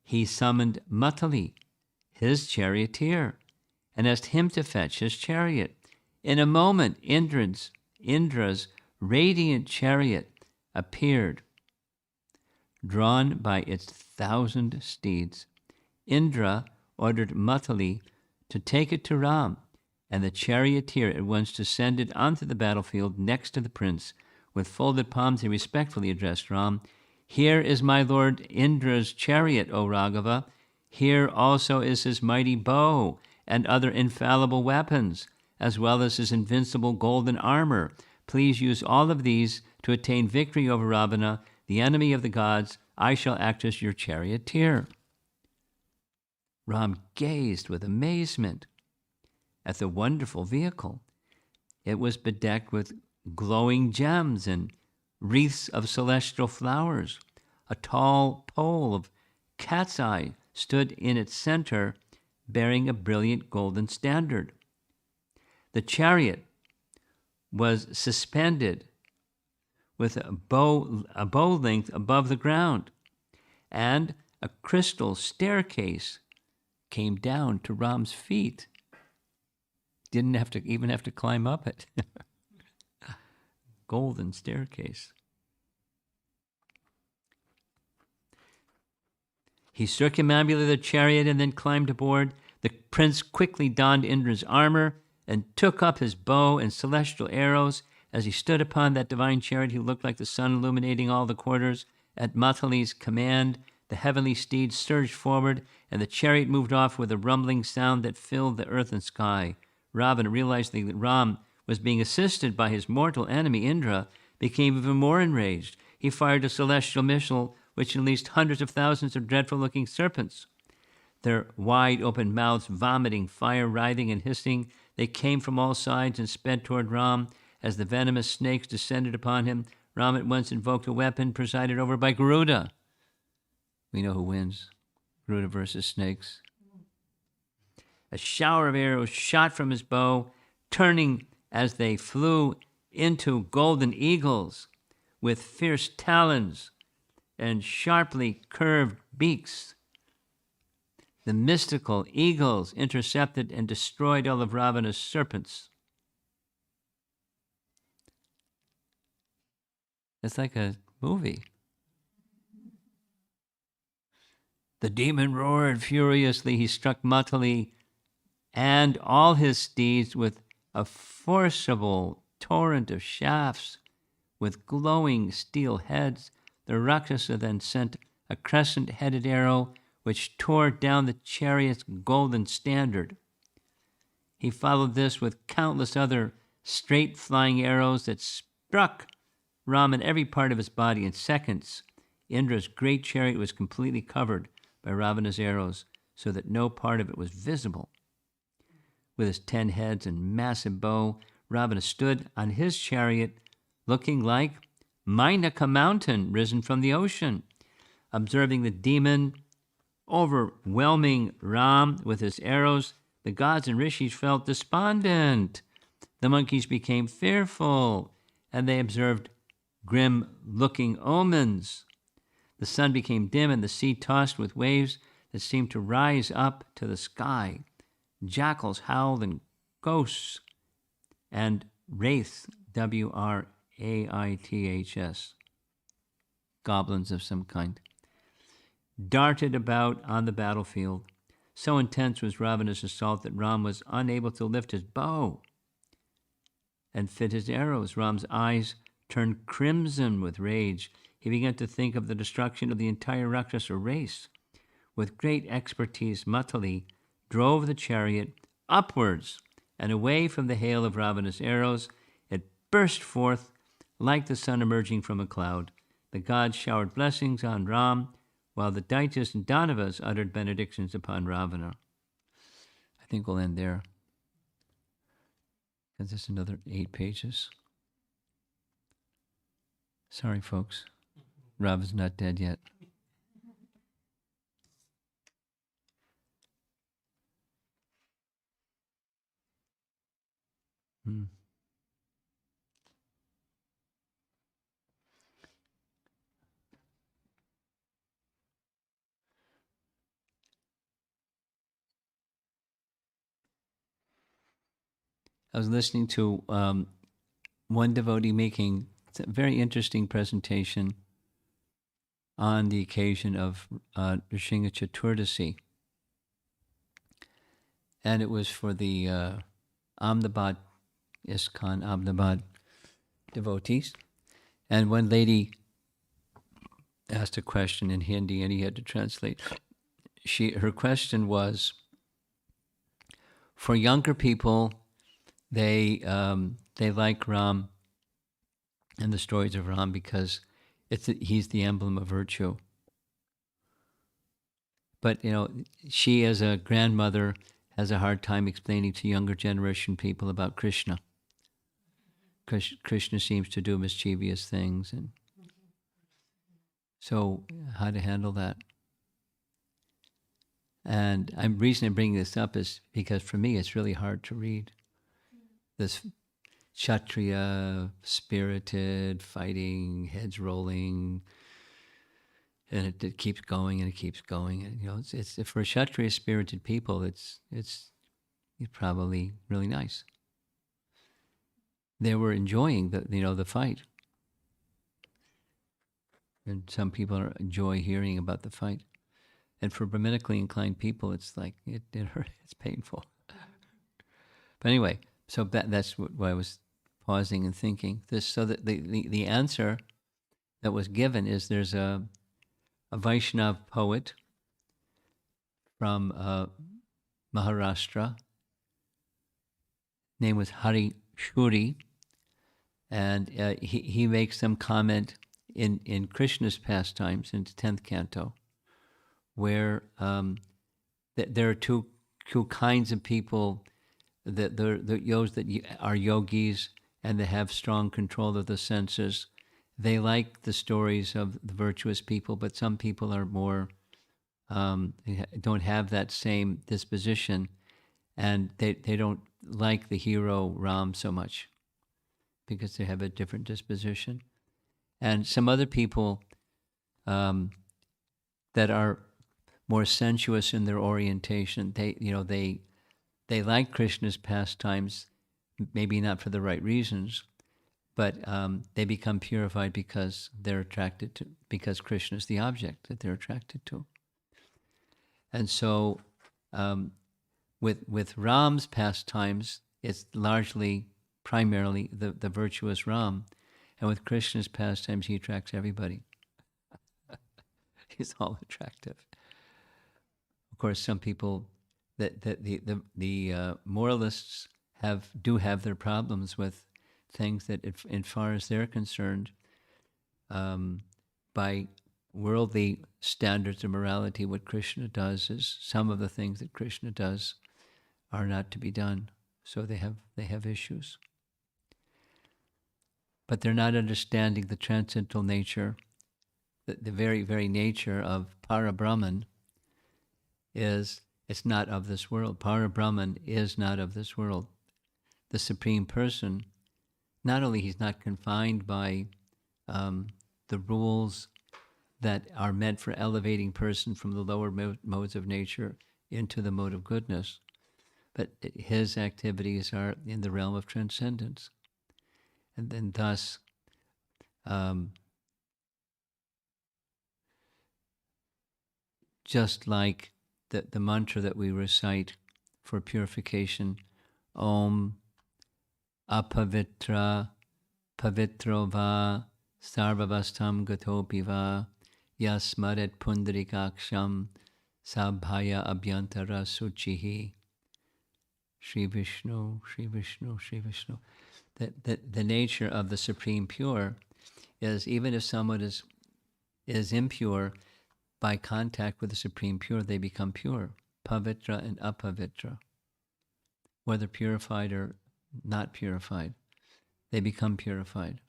He summoned Matali, his charioteer, and asked him to fetch his chariot. In a moment, Indra's radiant chariot appeared, drawn by its 1,000 steeds. Indra ordered Matali to take it to Ram, and the charioteer at once descended onto the battlefield next to the prince. With folded palms, he respectfully addressed Ram. "Here is my lord Indra's chariot, O Raghava. Here also is his mighty bow and other infallible weapons, as well as his invincible golden armor. Please use all of these to attain victory over Ravana, the enemy of the gods. I shall act as your charioteer." Ram gazed with amazement at the wonderful vehicle. It was bedecked with glowing gems and wreaths of celestial flowers. A tall pole of cat's eye stood in its center, bearing a brilliant golden standard. The chariot was suspended with a bow length above the ground, and a crystal staircase came down to Ram's feet. Didn't even have to climb up it. Golden staircase. He circumambulated the chariot and then climbed aboard. The prince quickly donned Indra's armor and took up his bow and celestial arrows. As he stood upon that divine chariot, he looked like the sun illuminating all the quarters. At Matali's command, the heavenly steed surged forward, and the chariot moved off with a rumbling sound that filled the earth and sky. Ravana, realizing that Ram was being assisted by his mortal enemy Indra, became even more enraged. He fired a celestial missile which unleashed hundreds of thousands of dreadful-looking serpents. Their wide-open mouths vomiting fire, writhing and hissing, they came from all sides and sped toward Ram. As the venomous snakes descended upon him, Ram at once invoked a weapon presided over by Garuda. We know who wins. Garuda versus snakes. A shower of arrows shot from his bow, turning as they flew into golden eagles with fierce talons and sharply curved beaks. The mystical eagles intercepted and destroyed all of Ravana's serpents. It's like a movie. The demon roared furiously. He struck Matali and all his steeds with a forcible torrent of shafts with glowing steel heads. The Rakshasa then sent a crescent-headed arrow which tore down the chariot's golden standard. He followed this with countless other straight-flying arrows that struck Ram in every part of his body in seconds. Indra's great chariot was completely covered by Ravana's arrows so that no part of it was visible. With his 10 heads and massive bow, Ravana stood on his chariot looking like Mainaka Mountain risen from the ocean. Observing the demon overwhelming Ram with his arrows, the gods and rishis felt despondent. The monkeys became fearful, and they observed grim-looking omens. The sun became dim, and the sea tossed with waves that seemed to rise up to the sky. Jackals howled, and ghosts and wraiths, W-R-A-I-T-H-S, goblins of some kind, darted about on the battlefield. So intense was Ravana's assault that Ram was unable to lift his bow and fit his arrows. Ram's eyes turned crimson with rage. He began to think of the destruction of the entire Rakshasa race. With great expertise, Matali drove the chariot upwards and away from the hail of Ravana's arrows. It burst forth like the sun emerging from a cloud. The gods showered blessings on Ram, while the Daityas and Danavas uttered benedictions upon Ravana. I think we'll end there. Is this another 8 pages? Sorry, folks. Rava's not dead yet. I was listening to one devotee making a very interesting presentation on the occasion of Nrsimha Chaturdasi. And it was for the Ahmedabad, ISKCON Ahmedabad devotees. And one lady asked a question in Hindi, and he had to translate. Her question was, for younger people, they like Ram and the stories of Ram because he's the emblem of virtue. But she as a grandmother has a hard time explaining to younger generation people about Krishna. Krishna seems to do mischievous things, and so how to handle that. And the reason I'm bringing this up is because for me it's really hard to read. This Kshatriya, spirited, fighting, heads rolling, and it keeps going and it keeps going. And, it's for Kshatriya spirited people, it's probably really nice. They were enjoying the fight, and some people enjoy hearing about the fight. And for Brahminically inclined people, it's like, it hurts, it's painful. But anyway, so that's why I was pausing and thinking this. So that the answer that was given is there's a Vaishnav poet from Maharashtra. Name was Hari Shuri, and he makes some comment in Krishna's pastimes in the 10th canto, where there are two kinds of people, that those that are yogis and they have strong control of the senses. They like the stories of the virtuous people, but some people are more don't have that same disposition, and they don't like the hero Ram so much because they have a different disposition. And some other people that are more sensuous in their orientation, they like Krishna's pastimes, maybe not for the right reasons, but they become purified because they're attracted to, because Krishna is the object that they're attracted to. And so with Ram's pastimes, it's largely, primarily the virtuous Ram. And with Krishna's pastimes, he attracts everybody. He's all attractive. Of course, some people, that the moralists do have their problems with things that, in far as they're concerned, by worldly standards of morality, what Krishna does is, some of the things that Krishna does are not to be done. So they have issues. But they're not understanding the transcendental nature, the very, very nature of Parabrahman is, it's not of this world. Parabrahman is not of this world. The Supreme Person, not only he's not confined by the rules that are meant for elevating person from the lower modes of nature into the mode of goodness, but his activities are in the realm of transcendence. And then thus, just like the mantra that we recite for purification, Om Apavitra Pavitro Va Sarvavastam Gatopi Va Yasmaret Pundarikaksham Sabhaya Abhyantara Suchihi. Shri Vishnu, Shri Vishnu, Shri Vishnu. The nature of the Supreme Pure is, even if someone is impure, by contact with the Supreme Pure, they become pure. Pavitra and apavitra. Whether purified or not purified, they become purified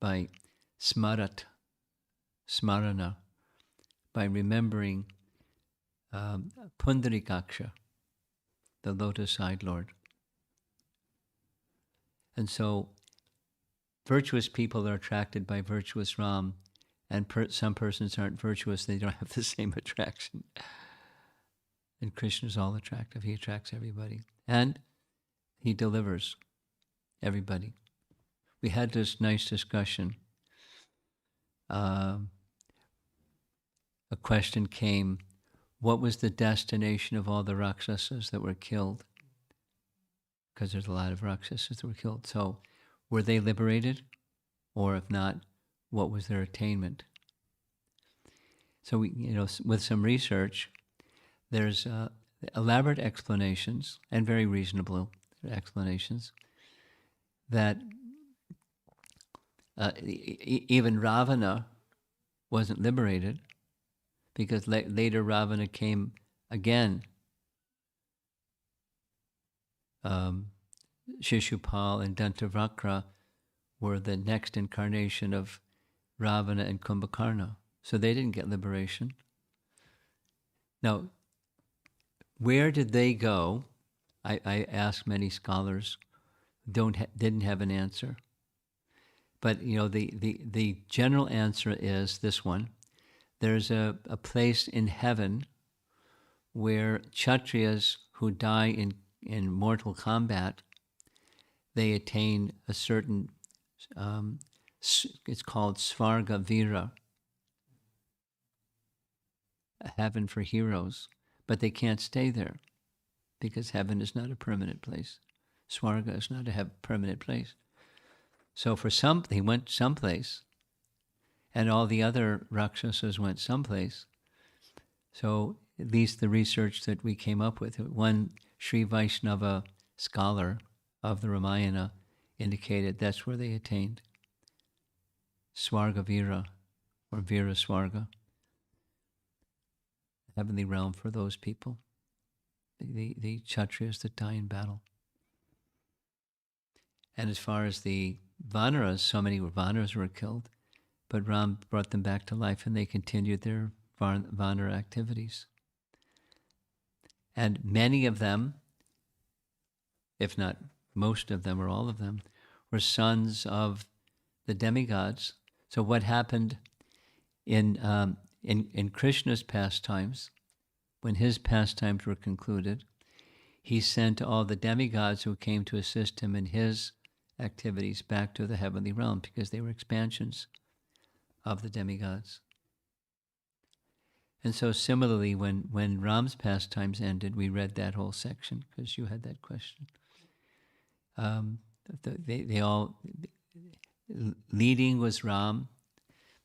by smarat, smarana, by remembering Pundarikaksha, the lotus-eyed Lord. And so virtuous people are attracted by virtuous Ram, and some persons aren't virtuous, they don't have the same attraction. And Krishna's all attractive. He attracts everybody. And he delivers everybody. We had this nice discussion. A question came, what was the destination of all the Rakshasas that were killed? Because there's a lot of Rakshasas that were killed. So were they liberated? Or if not, what was their attainment? So we, with some research, there's elaborate explanations, and very reasonable explanations, that even Ravana wasn't liberated, because later Ravana came again. Shishupal and Dantavakra were the next incarnation of Ravana and Kumbhakarna. So they didn't get liberation. Now, where did they go? I asked many scholars, didn't have an answer. But the general answer is this one. There's a place in heaven where Kshatriyas who die in mortal combat, they attain a certain, it's called Svarga Vira. a heaven for heroes, but they can't stay there because heaven is not a permanent place. Swarga is not a permanent place. So for some, he went someplace, and all the other Rakshasas went someplace. So at least the research that we came up with, one Sri Vaishnava scholar of the Ramayana indicated that's where they attained Swarga Vira, or Vira Swarga, heavenly realm for those people, the Kshatriyas that die in battle. And as far as the Vanaras, so many Vanaras were killed, but Ram brought them back to life and they continued their Vanara activities. And many of them, if not most of them or all of them, were sons of the demigods. So what happened in Krishna's pastimes, when his pastimes were concluded, he sent all the demigods who came to assist him in his activities back to the heavenly realm because they were expansions of the demigods. And so similarly, when Ram's pastimes ended, we read that whole section because you had that question. They all, leading was Ram.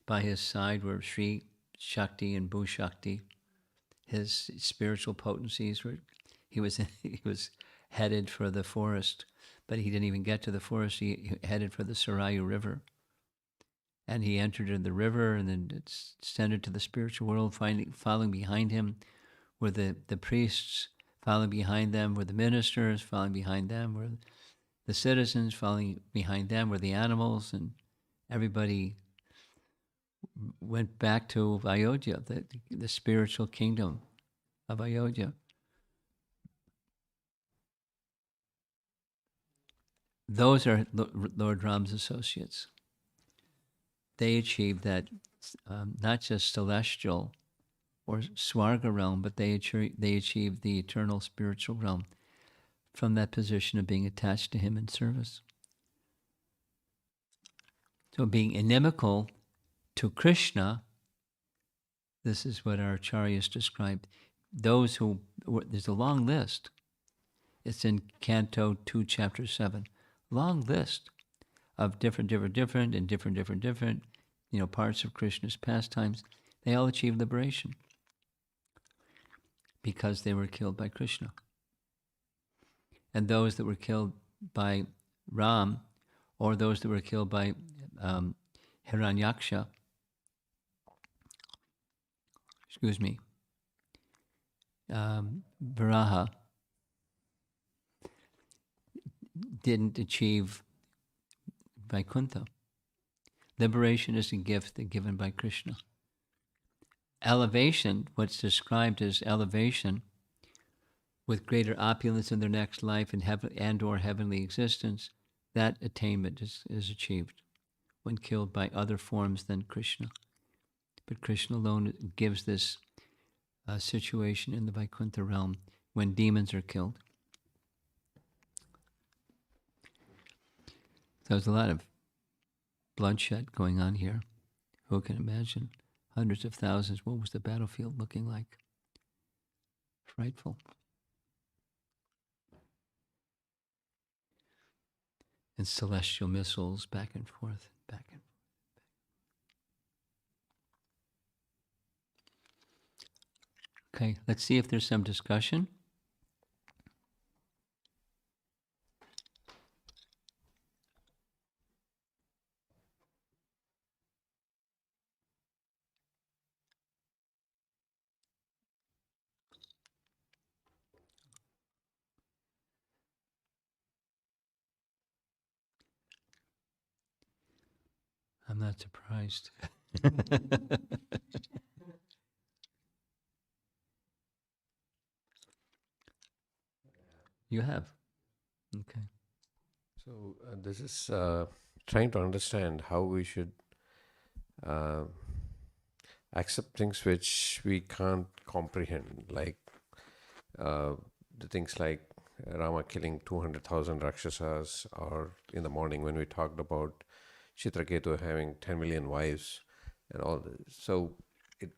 By his side were Sri Shakti and Bhu Shakti. His spiritual potencies were, he was headed for the forest, but he didn't even get to the forest. He headed for the Sarayu River. And he entered in the river and then descended to the spiritual world. Following behind him were the priests, following behind them were the ministers, following behind them were the citizens, following behind them were the animals, and everybody went back to Ayodhya, the spiritual kingdom of Ayodhya. Those are Lord Ram's associates. They achieved that, not just celestial or Swarga realm, but they achieved the eternal spiritual realm from that position of being attached to him in service. So being inimical to Krishna, this is what our acharyas described. Those who, there's a long list. It's in Canto 2, Chapter 7. Long list of different, parts of Krishna's pastimes. They all achieved liberation because they were killed by Krishna. And those that were killed by Ram, or those that were killed by Hiranyaksha, Varaha, didn't achieve Vaikuntha. Liberation is a gift given by Krishna. Elevation, what's described as elevation, with greater opulence in their next life and or heavenly existence, that attainment is achieved when killed by other forms than Krishna. But Krishna alone gives this situation in the Vaikuntha realm when demons are killed. So there's a lot of bloodshed going on here. Who can imagine? Hundreds of thousands. What was the battlefield looking like? Frightful. And celestial missiles back and forth, back and forth. Okay, let's see if there's some discussion. I'm not surprised. You have. Okay. So this is trying to understand how we should accept things which we can't comprehend, like the things like Rama killing 200,000 Rakshasas, or in the morning when we talked about Chitraketu having 10 million wives and all this. So it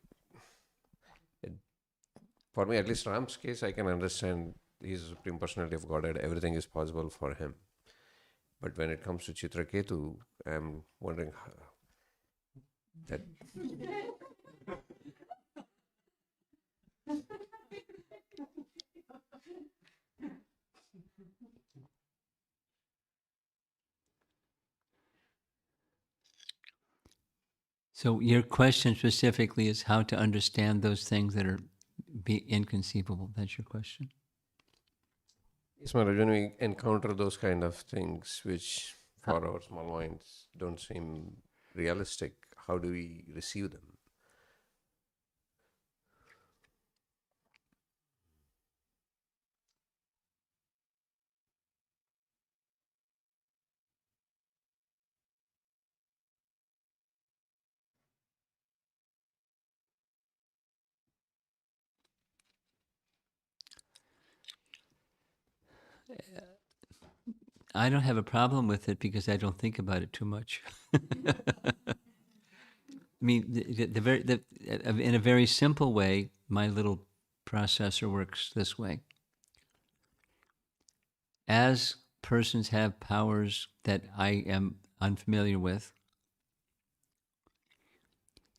For me, at least Ram's case, I can understand he's a supreme personality of Godhead. Everything is possible for him. But when it comes to Chitraketu, I'm wondering that. So your question specifically is how to understand those things that are inconceivable. That's your question. Yes, Maharaj, when we encounter those kind of things which Huh. for our small minds don't seem realistic, how do we receive them? I don't have a problem with it because I don't think about it too much. I mean, in a very simple way, my little processor works this way. As persons have powers that I am unfamiliar with,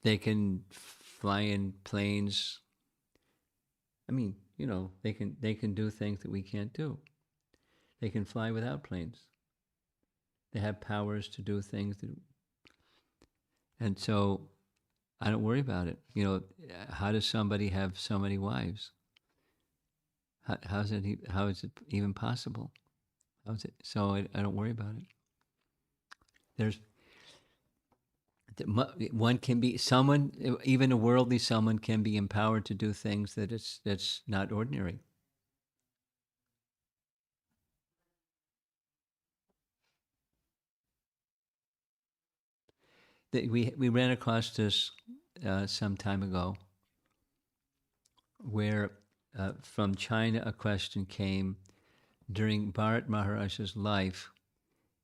they can fly in planes. I mean, they can do things that we can't do. They can fly without planes. They have powers to do things that, and so I don't worry about it. How does somebody have so many wives? How is it even possible? How is it? So I don't worry about it. There's one can be someone, even a worldly someone can be empowered to do things that's not ordinary. We ran across this some time ago, where from China a question came during Bharat Maharaj's life.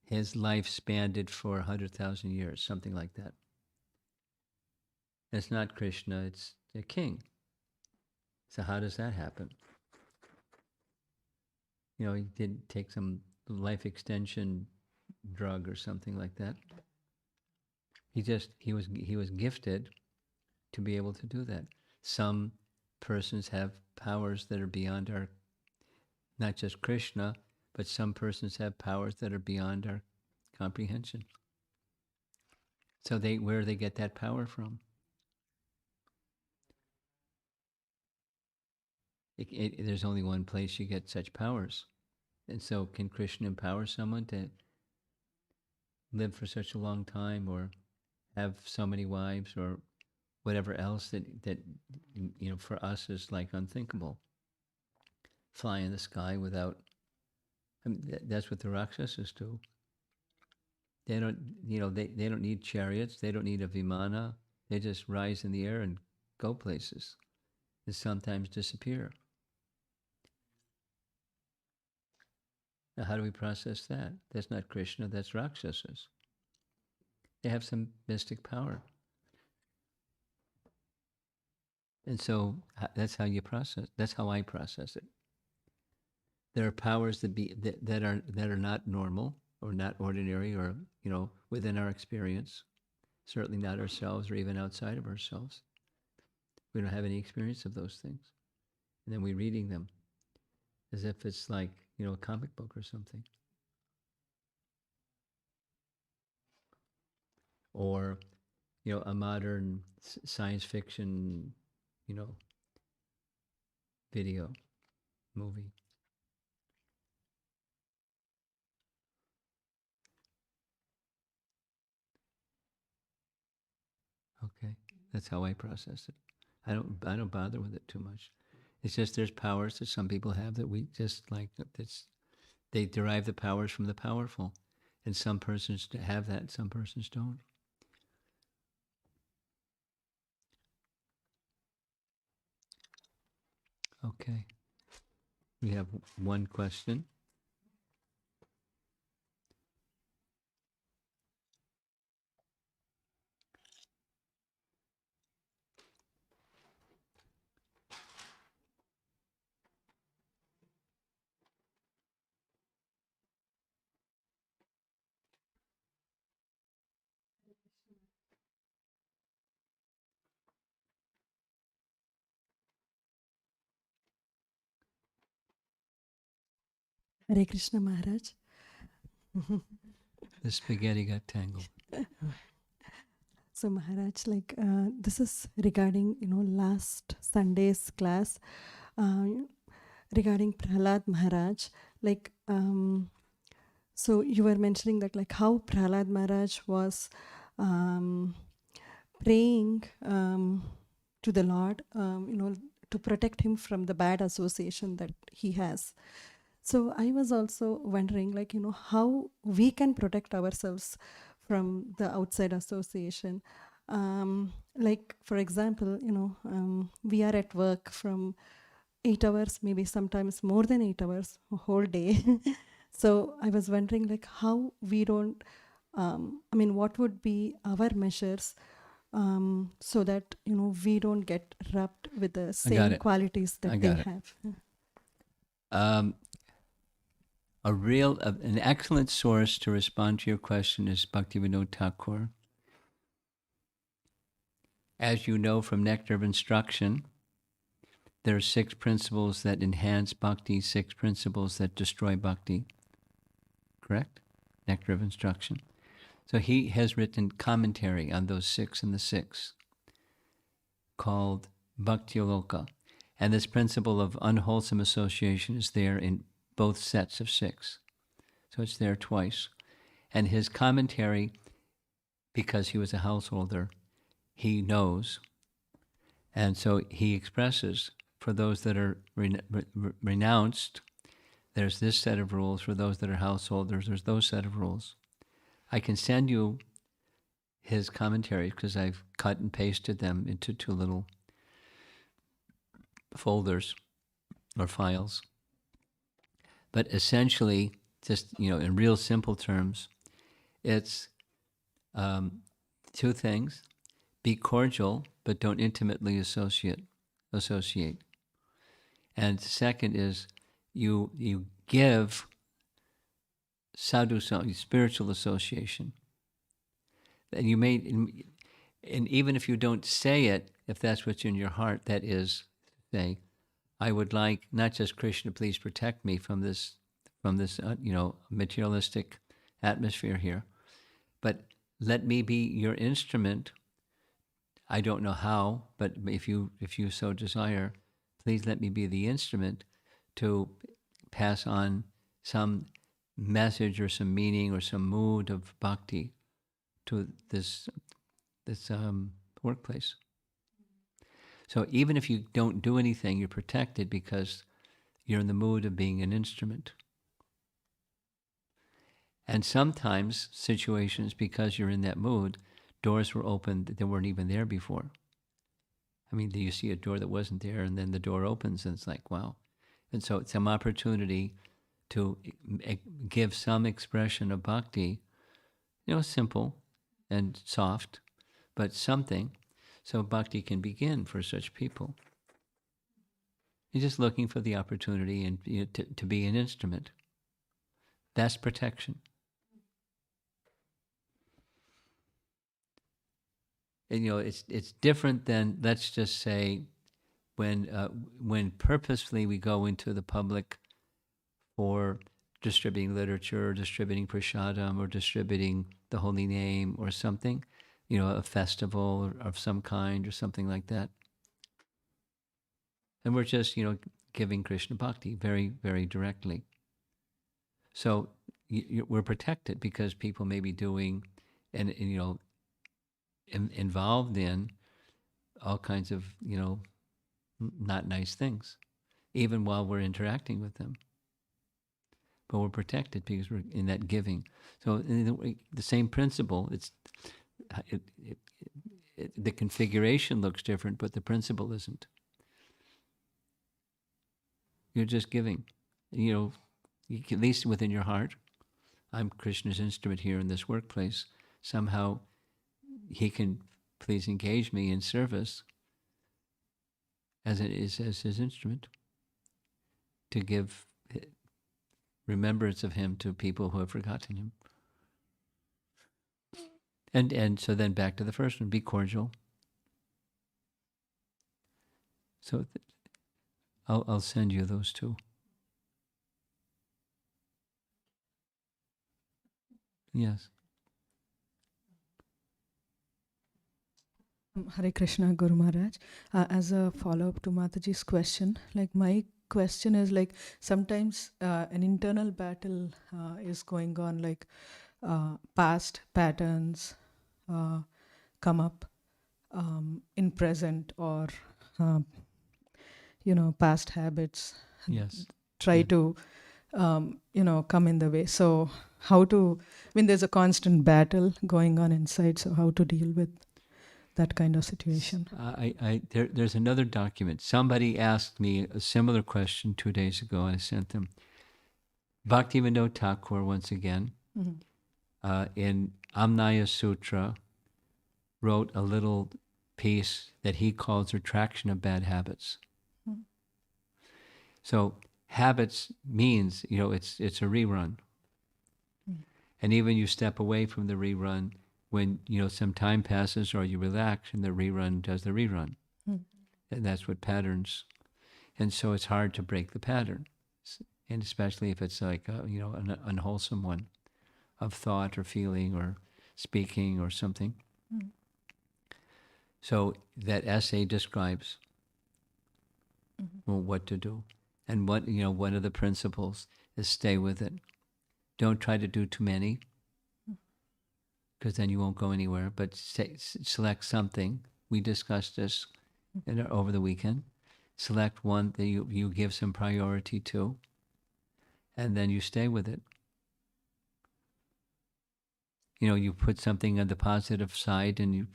His life spanned for 100,000 years, something like that. It's not Krishna; it's the king. So how does that happen? He did take some life extension drug or something like that. He was gifted to be able to do that. Some persons have powers that are beyond our, not just Krishna, but some persons have powers that are beyond our comprehension. So where do they get that power from? There's only one place you get such powers. And so can Krishna empower someone to live for such a long time, or have so many wives, or whatever else that for us is like unthinkable? Fly in the sky without, I mean, that's what the Rakshasas do. They don't, they don't need chariots. They don't need a vimana. They just rise in the air and go places, and sometimes disappear. Now, how do we process that? That's not Krishna. That's Rakshasas. They have some mystic power, and so that's how you process. That's how I process it. There are powers that are not normal or not ordinary, or within our experience. Certainly not ourselves, or even outside of ourselves. We don't have any experience of those things, and then we're reading them as if it's like a comic book or something, or a modern science fiction, you know, video movie. Okay, that's how I process it. I don't bother with it too much. It's just there's powers that some people have that we just like. That's They derive the powers from the powerful, and some persons have that, some persons don't. Okay, we have one question. Hare Krishna Maharaj. The spaghetti got tangled. So Maharaj, like this is regarding last Sunday's class uh, regarding Prahlad Maharaj. Like so you were mentioning that like how Prahlad Maharaj was praying to the Lord, to protect him from the bad association that he has. So I was also wondering, like, how we can protect ourselves from the outside association. Like, for example, we are at work from 8 hours, maybe sometimes more than 8 hours, a whole day. So I was wondering, like, how we don't, what would be our measures so that, we don't get rubbed with the same it. qualities I that got they it. have. An excellent source to respond to your question is Bhaktivinoda Thakur. As you know from Nectar of Instruction, there are 6 principles that enhance bhakti, 6 principles that destroy bhakti. Correct? Nectar of Instruction. So he has written commentary on those 6 and the 6 called Bhakti-loka. And this principle of unwholesome association is there in both sets of 6. So it's there twice. And his commentary, because he was a householder, he knows. And so he expresses, for those that are renounced, there's this set of rules. For those that are householders, there's those set of rules. I can send you his commentaries because I've cut and pasted them into 2 little folders or files. But essentially, just in real simple terms, it's 2 things: be cordial, but don't intimately associate. And second is you give sadhu, spiritual association. And you may, and even if you don't say it, if that's what's in your heart, that is, say, I would like not just Krishna, please protect me from this materialistic atmosphere here, but let me be your instrument. I don't know how, but if you so desire, please let me be the instrument to pass on some message or some meaning or some mood of bhakti to this workplace. So even if you don't do anything, you're protected because you're in the mood of being an instrument. And sometimes situations, because you're in that mood, doors were opened that weren't even there before. I mean, you see a door that wasn't there, and then the door opens, and it's like, wow. And so it's some opportunity to give some expression of bhakti, simple and soft, but something, so bhakti can begin for such people. You're just looking for the opportunity and to be an instrument. That's protection. And it's different than, let's just say, when purposefully we go into the public for distributing literature, distributing prasadam, or distributing the holy name or something, a festival of some kind or something like that. And we're just, giving Krishna bhakti very, very directly. So we're protected because people may be doing and involved in all kinds of, not nice things, even while we're interacting with them. But we're protected because we're in that giving. So in the same principle, the configuration looks different, but the principle isn't. You're just giving. At least within your heart, I'm Krishna's instrument here in this workplace. Somehow he can please engage me in service as his instrument to give remembrance of him to people who have forgotten him. And so then back to the first one, be cordial. So I'll send you those 2. Yes. Hare Krishna, Guru Maharaj. As a follow-up to Mataji's question, like my question is like sometimes an internal battle is going on, like past patterns come up in present, or uh, past habits Yes. try Yeah. to come in the way. So how to, there's a constant battle going on inside, so how to deal with that kind of situation? There's another document. Somebody asked me a similar question 2 days ago, and I sent them. Bhaktivinoda Thakur, once again, in Amnaya Sutra, wrote a little piece that he calls Retraction of Bad Habits. So habits means, it's a rerun. And even you step away from the rerun when, some time passes or you relax and the rerun does the rerun. And that's what patterns. And so it's hard to break the pattern. And especially if it's like, an unwholesome one of thought or feeling or speaking or something. So that essay describes what to do. And one of the principles is stay with it. Don't try to do too many, because then you won't go anywhere. But select something. We discussed this over the weekend. Select one that you give some priority to, and then you stay with it. You put something on the positive side, and you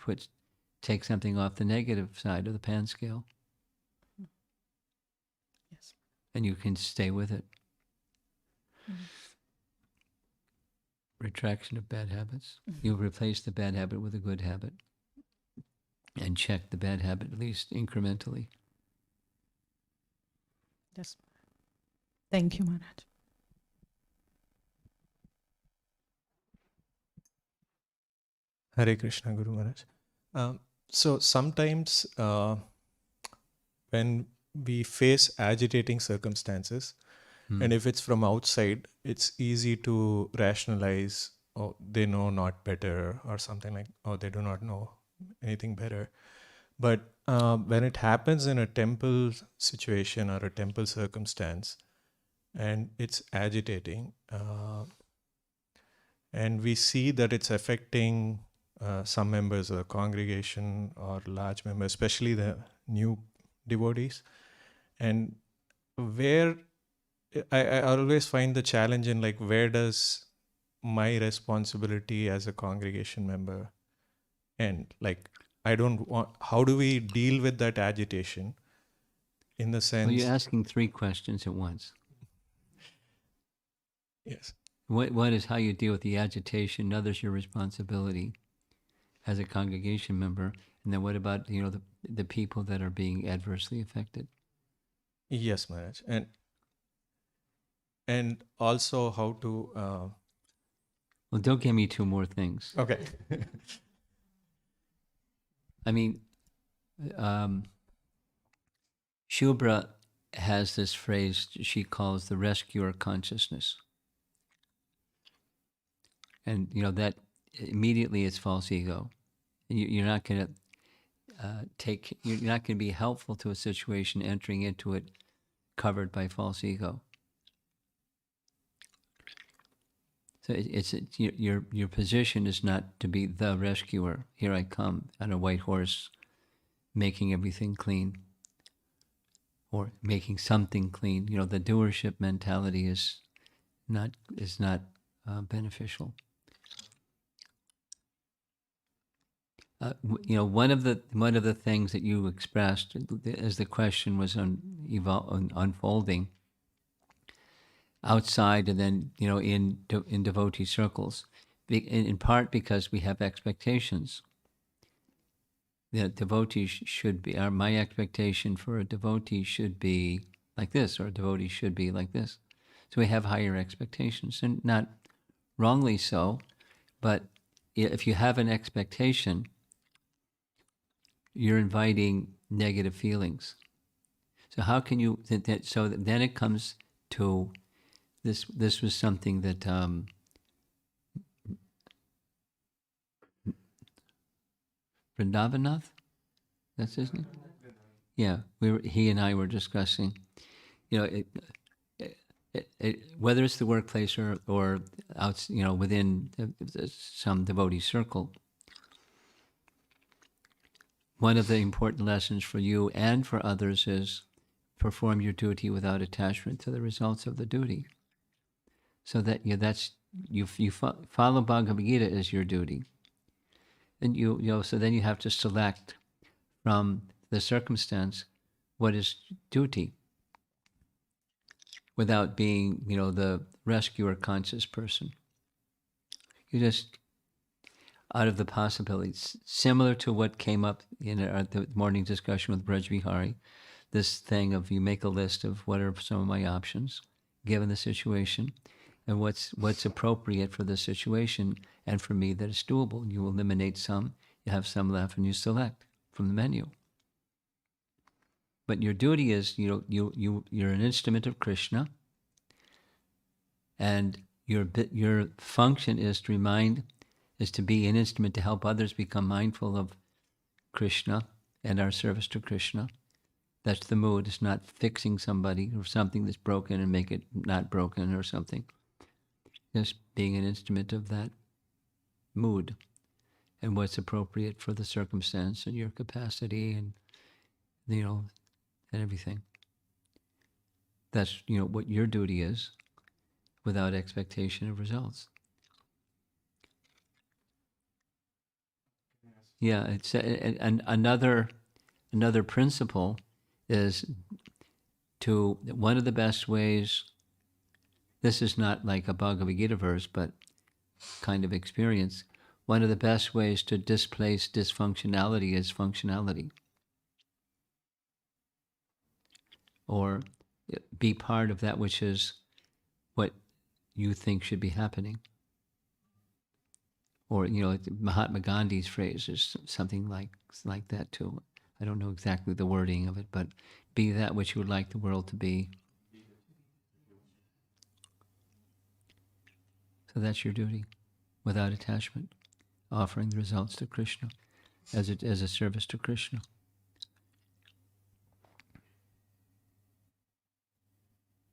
take something off the negative side of the pan scale. Yes. And you can stay with it. Retraction of bad habits. You replace the bad habit with a good habit. And check the bad habit, at least incrementally. Yes. Thank you, Maharaj. Hare Krishna, Guru Maharaj. So sometimes when we face agitating circumstances, and if it's from outside, it's easy to rationalize, oh, they know not better, or something like, oh, they do not know anything better. But when it happens in a temple situation or a temple circumstance, and it's agitating, and we see that it's affecting some members of the congregation or large members, especially the new devotees, and where I always find the challenge in, like, where does my responsibility as a congregation member end? Like, I don't want, how do we deal with that agitation in the sense? Well, you're asking 3 questions at once. Yes. One is how you deal with the agitation. Another's your responsibility as a congregation member. And then what about, the people that are being adversely affected? Yes, Maharaj. And also how to... Well, don't give me 2 more things. Okay. I mean, Shubra has this phrase she calls the rescuer consciousness. And, that immediately it's false ego. And you're not going to you're not going to be helpful to a situation entering into it covered by false ego. So your position is not to be the rescuer. Here I come on a white horse, making everything clean, or making something clean. The doership mentality is not beneficial. One of the things that you expressed as the question was unfolding outside, and then in devotee circles, in part because we have expectations. The devotees should be. My expectation for a devotee should be like this, or a devotee should be like this. So we have higher expectations, and not wrongly so. But if you have an expectation, you're inviting negative feelings. So how can you? So then it comes to this. This was something that Vrindavanath? That's his name? Yeah, he and I were discussing, you know, whether it's the workplace or out, within some devotee circle. One of the important lessons for you and for others is perform your duty without attachment to the results of the duty. So that you follow Bhagavad Gita as your duty, and so then you have to select from the circumstance what is duty, without being the rescuer conscious person. You just out of the possibilities, similar to what came up in the morning discussion with Braj Vihari, this thing of you make a list of what are some of my options given the situation, and what's appropriate for the situation and for me that is doable. You eliminate some, you have some left, and you select from the menu. But your duty is you're an instrument of Krishna, and your function is to be an instrument to help others become mindful of Krishna and our service to Krishna. That's the mood. It's not fixing somebody or something that's broken and make it not broken or something. Just being an instrument of that mood and what's appropriate for the circumstance and your capacity and and everything. That's what your duty is, without expectation of results. Yeah, it's another principle is one of the best ways. This is not like a Bhagavad Gita verse, but kind of experience. One of the best ways to displace dysfunctionality is functionality, or be part of that which is what you think should be happening. Or Mahatma Gandhi's phrase is something like that too. I don't know exactly the wording of it, but be that which you would like the world to be. So that's your duty, without attachment, offering the results to Krishna as a service to Krishna.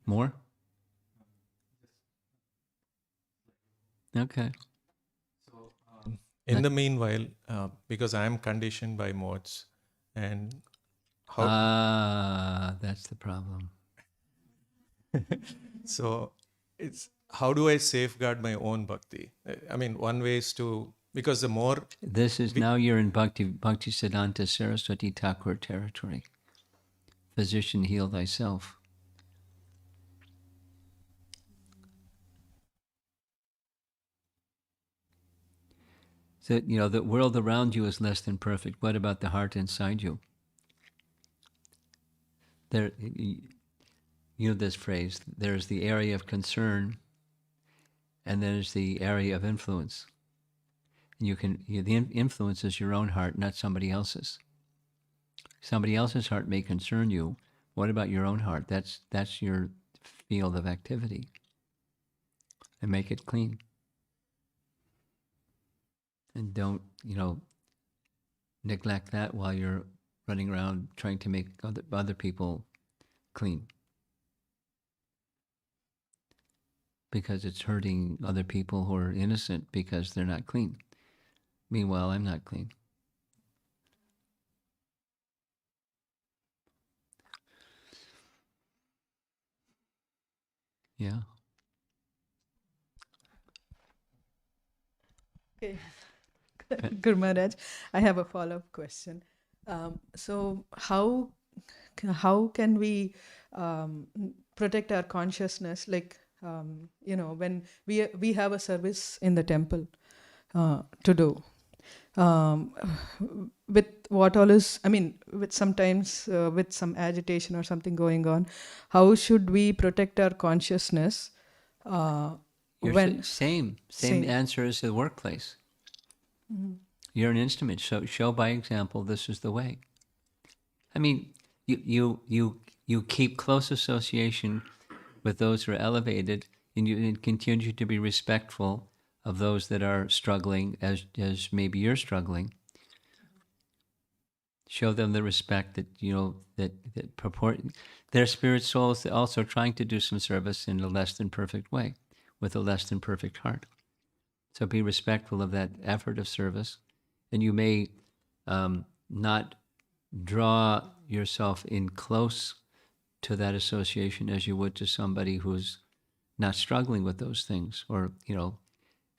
More? Okay. In the meanwhile, because I am conditioned by modes, and that's the problem. So it's how do I safeguard my own bhakti? I mean, one way is because the more this is now you're in Bhakti Siddhanta Saraswati Thakur territory. Physician, heal thyself. So, the world around you is less than perfect. What about the heart inside you? There, this phrase, there's the area of concern, and then there's the area of influence. And the influence is your own heart, not somebody else's. Somebody else's heart may concern you. What about your own heart? That's your field of activity. And make it clean. And don't, neglect that while you're running around trying to make other people clean. Because it's hurting other people who are innocent because they're not clean. Meanwhile, I'm not clean. Yeah. Okay. Guru Maharaj, I have a follow-up question. So how can we protect our consciousness? Like, when we have a service in the temple to do, with what all is, with sometimes with some agitation or something going on, how should we protect our consciousness? Same answer as the workplace. Mm-hmm. You're an instrument. Show by example. This is the way. You keep close association with those who are elevated, and you continue to be respectful of those that are struggling, as maybe you're struggling. Show them the respect that, you know, that purport their spirit souls also trying to do some service in a less than perfect way, with a less than perfect heart. So be respectful of that effort of service, and you may not draw yourself in close to that association as you would to somebody who's not struggling with those things, or, you know,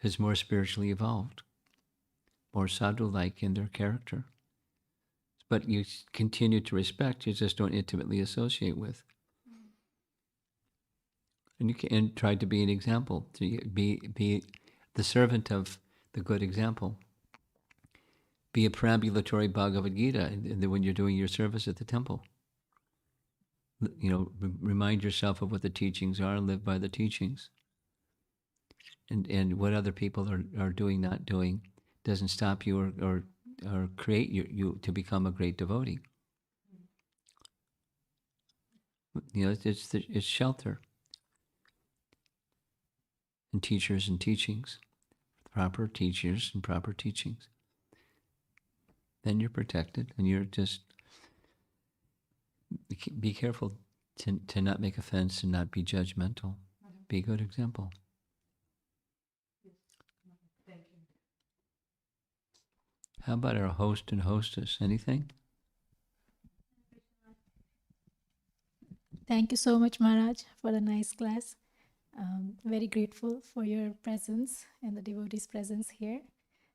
is more spiritually evolved, more sadhu-like in their character. But you continue to respect, you just don't intimately associate with. And you can try to be an example, to be the servant of the good example. Be a perambulatory Bhagavad Gita when you're doing your service at the temple. You know, remind yourself of what the teachings are, live by the teachings. And what other people are doing, not doing, doesn't stop you or create you to become a great devotee. You know, it's shelter. And teachers and teachings, proper teachers and proper teachings. Then you're protected, and you're just, be careful to not make offense and not be judgmental. Be a good example. How about our host and hostess? Anything? Thank you so much, Maharaj, for the nice class. Very grateful for your presence and the devotees' presence here.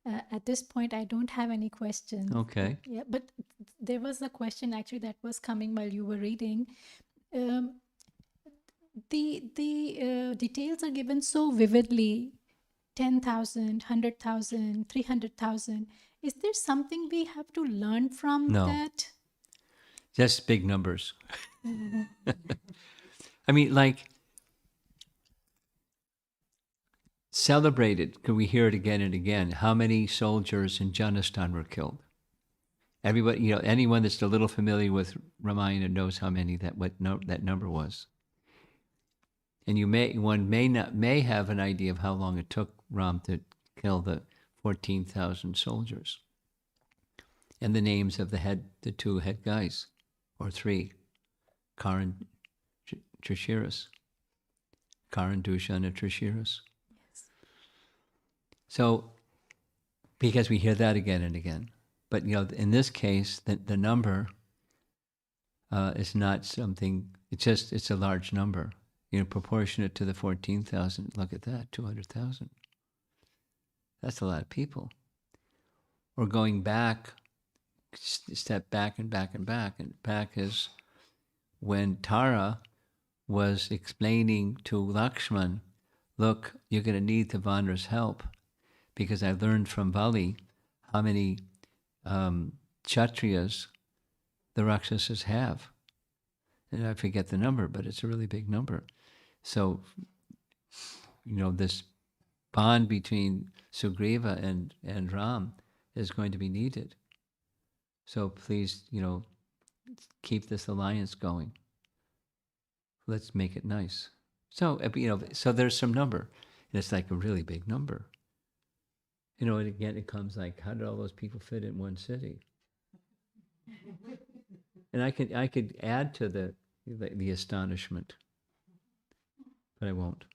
At this point, I don't have any questions. Okay. Yeah, but there was a question actually that was coming while you were reading. The details are given so vividly, 10,000, 100,000, 300,000. Is there something we have to learn from No. that? Just big numbers. I mean, like, celebrated, can we hear it again and again, how many soldiers in Afghanistan were killed? Everybody, you know, anyone that's a little familiar with Ramayana knows how many that number was. And one may have an idea of how long it took Ram to kill the 14,000 soldiers, and the names of the two head guys, or three, Karan, Trishiras, Karan, Dushan, and Trishiras. Yes. So, because we hear that again and again, but, you know, in this case, the number is not something. It's a large number. You know, proportionate to the 14,000. Look at that, 200,000. That's a lot of people. Or going back, step back and back and back. And back is when Tara was explaining to Lakshman, look, you're going to need the Vandra's help, because I learned from Bali how many Kshatriyas the Rakshasas have. And I forget the number, but it's a really big number. So, you know, this bond between Sugriva and Ram is going to be needed. So please, you know, keep this alliance going. Let's make it nice. So, you know, so there's some number, and it's like a really big number. You know, and again, it comes like, how did all those people fit in one city? And I could add to the astonishment, but I won't.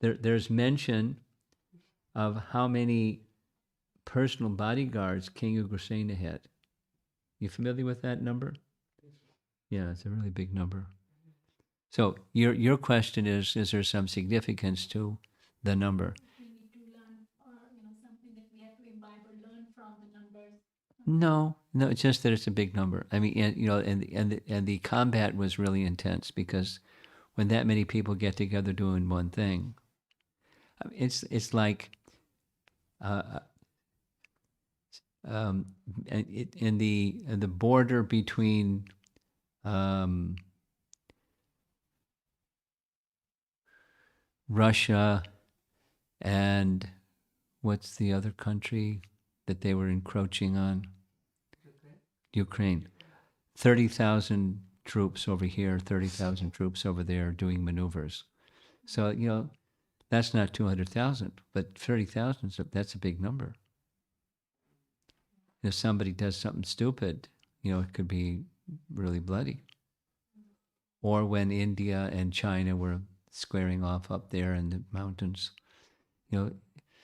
There's mention of how many personal bodyguards King Ugrasena had. You familiar with that number? Yeah, it's a really big number. So your question is there some significance to the number? We need to learn, or something that we have to imbibe or learn from the numbers. No, it's just that it's a big number. I mean, and the combat was really intense, because when that many people get together doing one thing, I mean, it's like in the border between Russia and what's the other country that they were encroaching on? Ukraine. 30,000 troops over here, 30,000 troops over there doing maneuvers. So, you know, that's not 200,000, but 30,000, that's a big number. If somebody does something stupid, it could be really bloody. Or when India and China were squaring off up there in the mountains,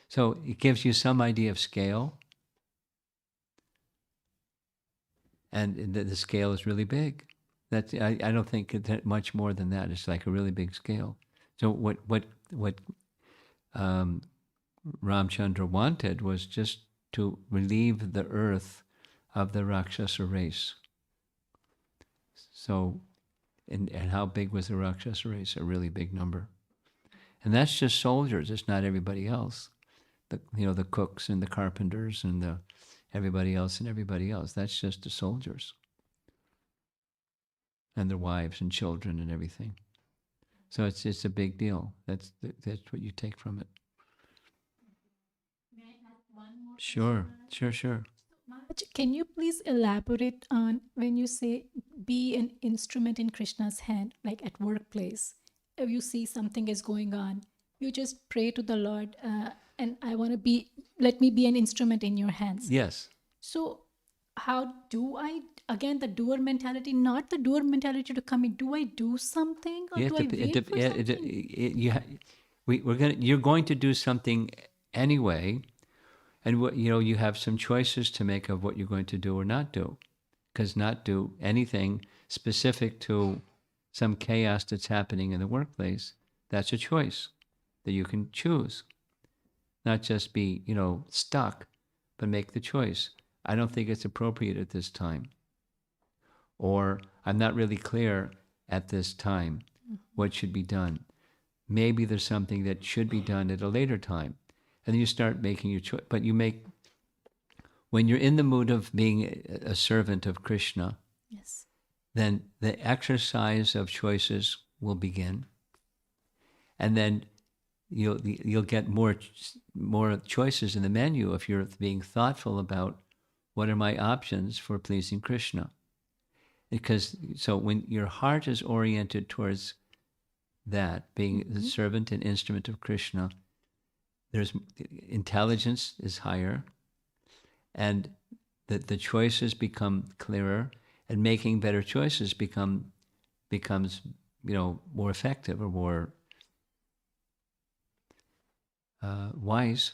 so it gives you some idea of scale, and the scale is really big. I don't think that much more than that. It's like a really big scale. So what Ramchandra wanted was just to relieve the earth of the Rakshasa race. So, and how big was the Rakshasa race? A really big number. And that's just soldiers. It's not everybody else. The cooks and the carpenters and everybody else. That's just the soldiers. And their wives and children and everything. So it's a big deal. That's what you take from it. May I ask one more Sure, question? sure. Maharaj, can you please elaborate on when you say be an instrument in Krishna's hand, like at workplace? If you see something is going on, you just pray to the Lord, and let me be an instrument in your hands. Yes. So, how do I, again, the doer mentality, not the doer mentality to come in, do I do something or do I wait for something? You're going to do something anyway, and you have some choices to make of what you're going to do or not do, because not do anything specific to some chaos that's happening in the workplace, that's a choice that you can choose, not just be stuck, but make the choice. I don't think it's appropriate at this time, or I'm not really clear at this time what should be done. Maybe there's something that should be done at a later time. And then you start making your choice. But when you're in the mood of being a servant of Krishna, Yes. then the exercise of choices will begin. And then you'll get more choices in the menu if you're being thoughtful about what are my options for pleasing Krishna. So when your heart is oriented towards that, being the servant and instrument of Krishna, there's intelligence is higher, and the choices become clearer, and making better choices becomes more effective or more wise.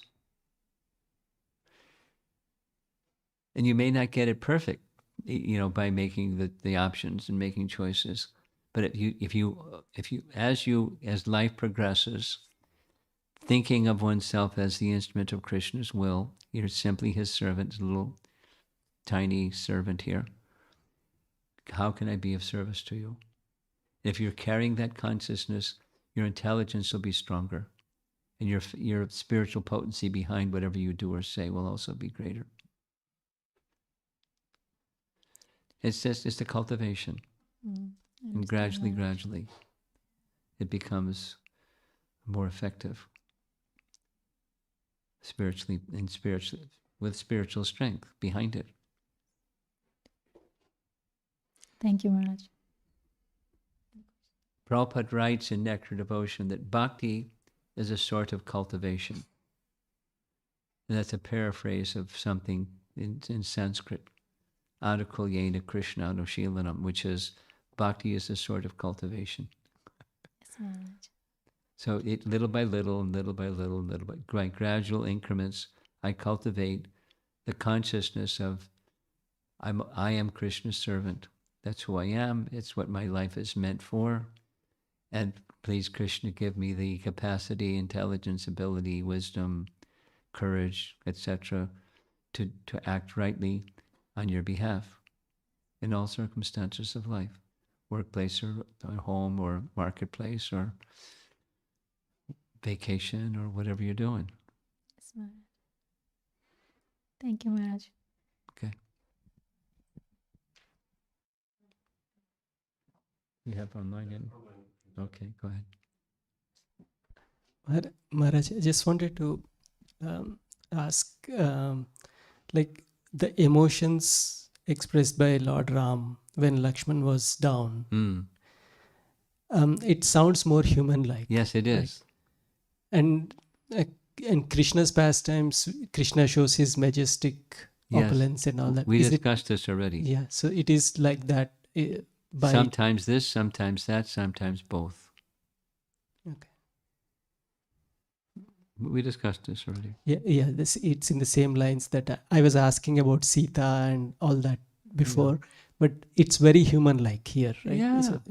And you may not get it perfect, by making the options and making choices. But as life progresses, thinking of oneself as the instrument of Krishna's will, you're simply his servant, a little tiny servant here. How can I be of service to you? If you're carrying that consciousness, your intelligence will be stronger, and your spiritual potency behind whatever you do or say will also be greater. It's the cultivation. And gradually, it becomes more effective with spiritual strength behind it. Thank you, Maharaj. Prabhupada writes in Nectar Devotion that bhakti is a sort of cultivation. And that's a paraphrase of something in Sanskrit. Anukulyena Krishna Anushilanam, which is bhakti is a sort of cultivation. Yes, Maharaj. So little by little, by gradual increments, I cultivate the consciousness of I am Krishna's servant. That's who I am. It's what my life is meant for. And please, Krishna, give me the capacity, intelligence, ability, wisdom, courage, etc., to act rightly on your behalf in all circumstances of life, workplace or home or marketplace or vacation or whatever you're doing. Yes, Maharaj. Thank you, Maharaj. Okay. You have online in? Okay, go ahead. Maharaj, I just wanted to ask, like the emotions expressed by Lord Ram when Lakshman was down, it sounds more human-like. Yes, it is. And in Krishna's pastimes, Krishna shows his majestic Yes. opulence and all that. We Is it? discussed this already. Yeah. So it is like that. By Sometimes this, sometimes that, sometimes both. okay. We discussed this already. Yeah. It's in the same lines that I was asking about Sita and all that before, but it's very human-like here, right? Yeah. So,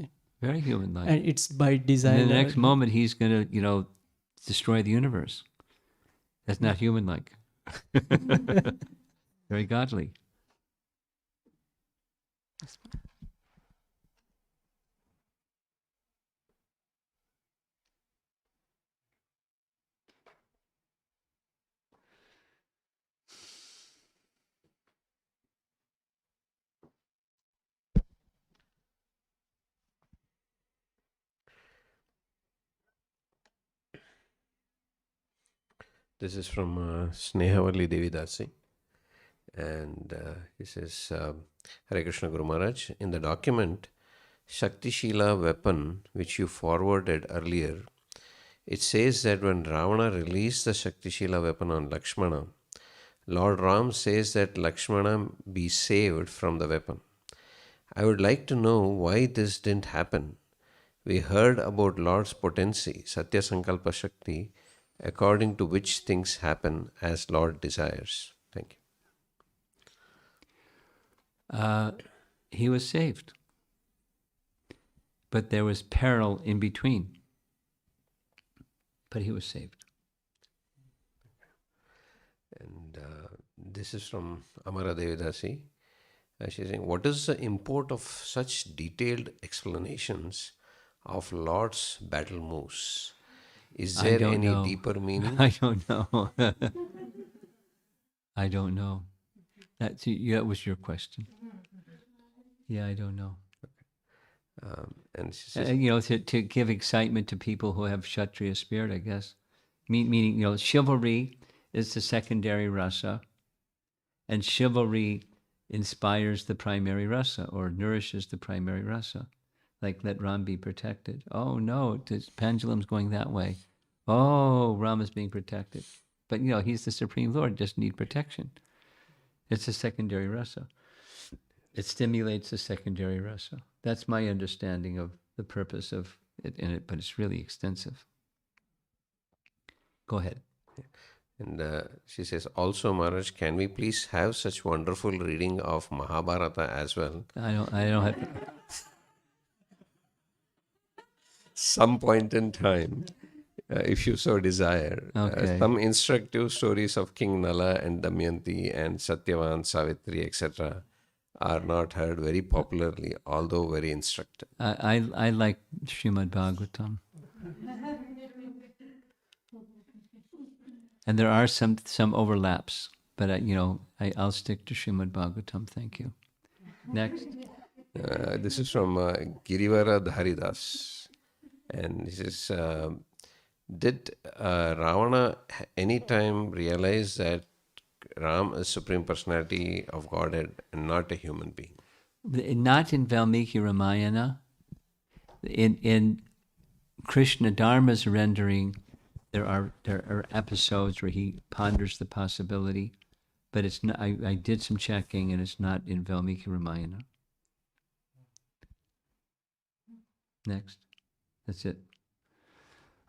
Very human-like. and it's by And design. then the next moment, he's going to, destroy the universe. That's not human-like. Very godly. This is from Snehavalli Devidasi. And he says, Hare Krishna Guru Maharaj, in the document Shakti Shila weapon, which you forwarded earlier, it says that when Ravana released the Shakti Shila weapon on Lakshmana, Lord Ram says that Lakshmana be saved from the weapon. I would like to know why this didn't happen. We heard about Lord's potency, Satya Sankalpa Shakti, according to which things happen as Lord desires. Thank you. He was saved. But there was peril in between. But he was saved. And this is from Amara Devidasi. She's saying, what is the import of such detailed explanations of Lord's battle moves? Is I there don't any know. deeper meaning? I don't know. I don't know. That was your question. Yeah, I don't know. And she says, To give excitement to people who have Kshatriya spirit, I guess. Meaning, chivalry is the secondary rasa, and chivalry inspires the primary rasa or nourishes the primary rasa. Like, let Ram be protected. Oh, no, the pendulum's going that way. Oh, Ram is being protected. But, he's the Supreme Lord, doesn't need protection. It's a secondary rasa. It stimulates the secondary rasa. That's my understanding of the purpose of it in it, but it's really extensive. Go ahead. and she says, also, Maharaj, can we please have such wonderful reading of Mahabharata as well? I don't have to. Some point in time, if you so desire. Okay. Some instructive stories of King Nala and Damayanti and Satyavan, Savitri, etc. are not heard very popularly, although very instructive. I like Srimad Bhagavatam. And there are some overlaps, but I'll stick to Srimad Bhagavatam. Thank you. Next. This is from Girivara Dharidas. And he says, did Ravana any time realize that Ram is Supreme Personality of Godhead and not a human being? Not in Valmiki Ramayana. In Krishna Dharma's rendering, there are episodes where he ponders the possibility, but it's not. I did some checking, and it's not in Valmiki Ramayana. Next. That's it.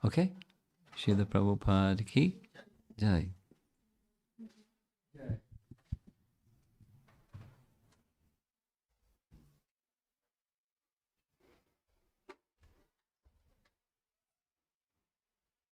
Okay. Srila Prabhupada ki jai.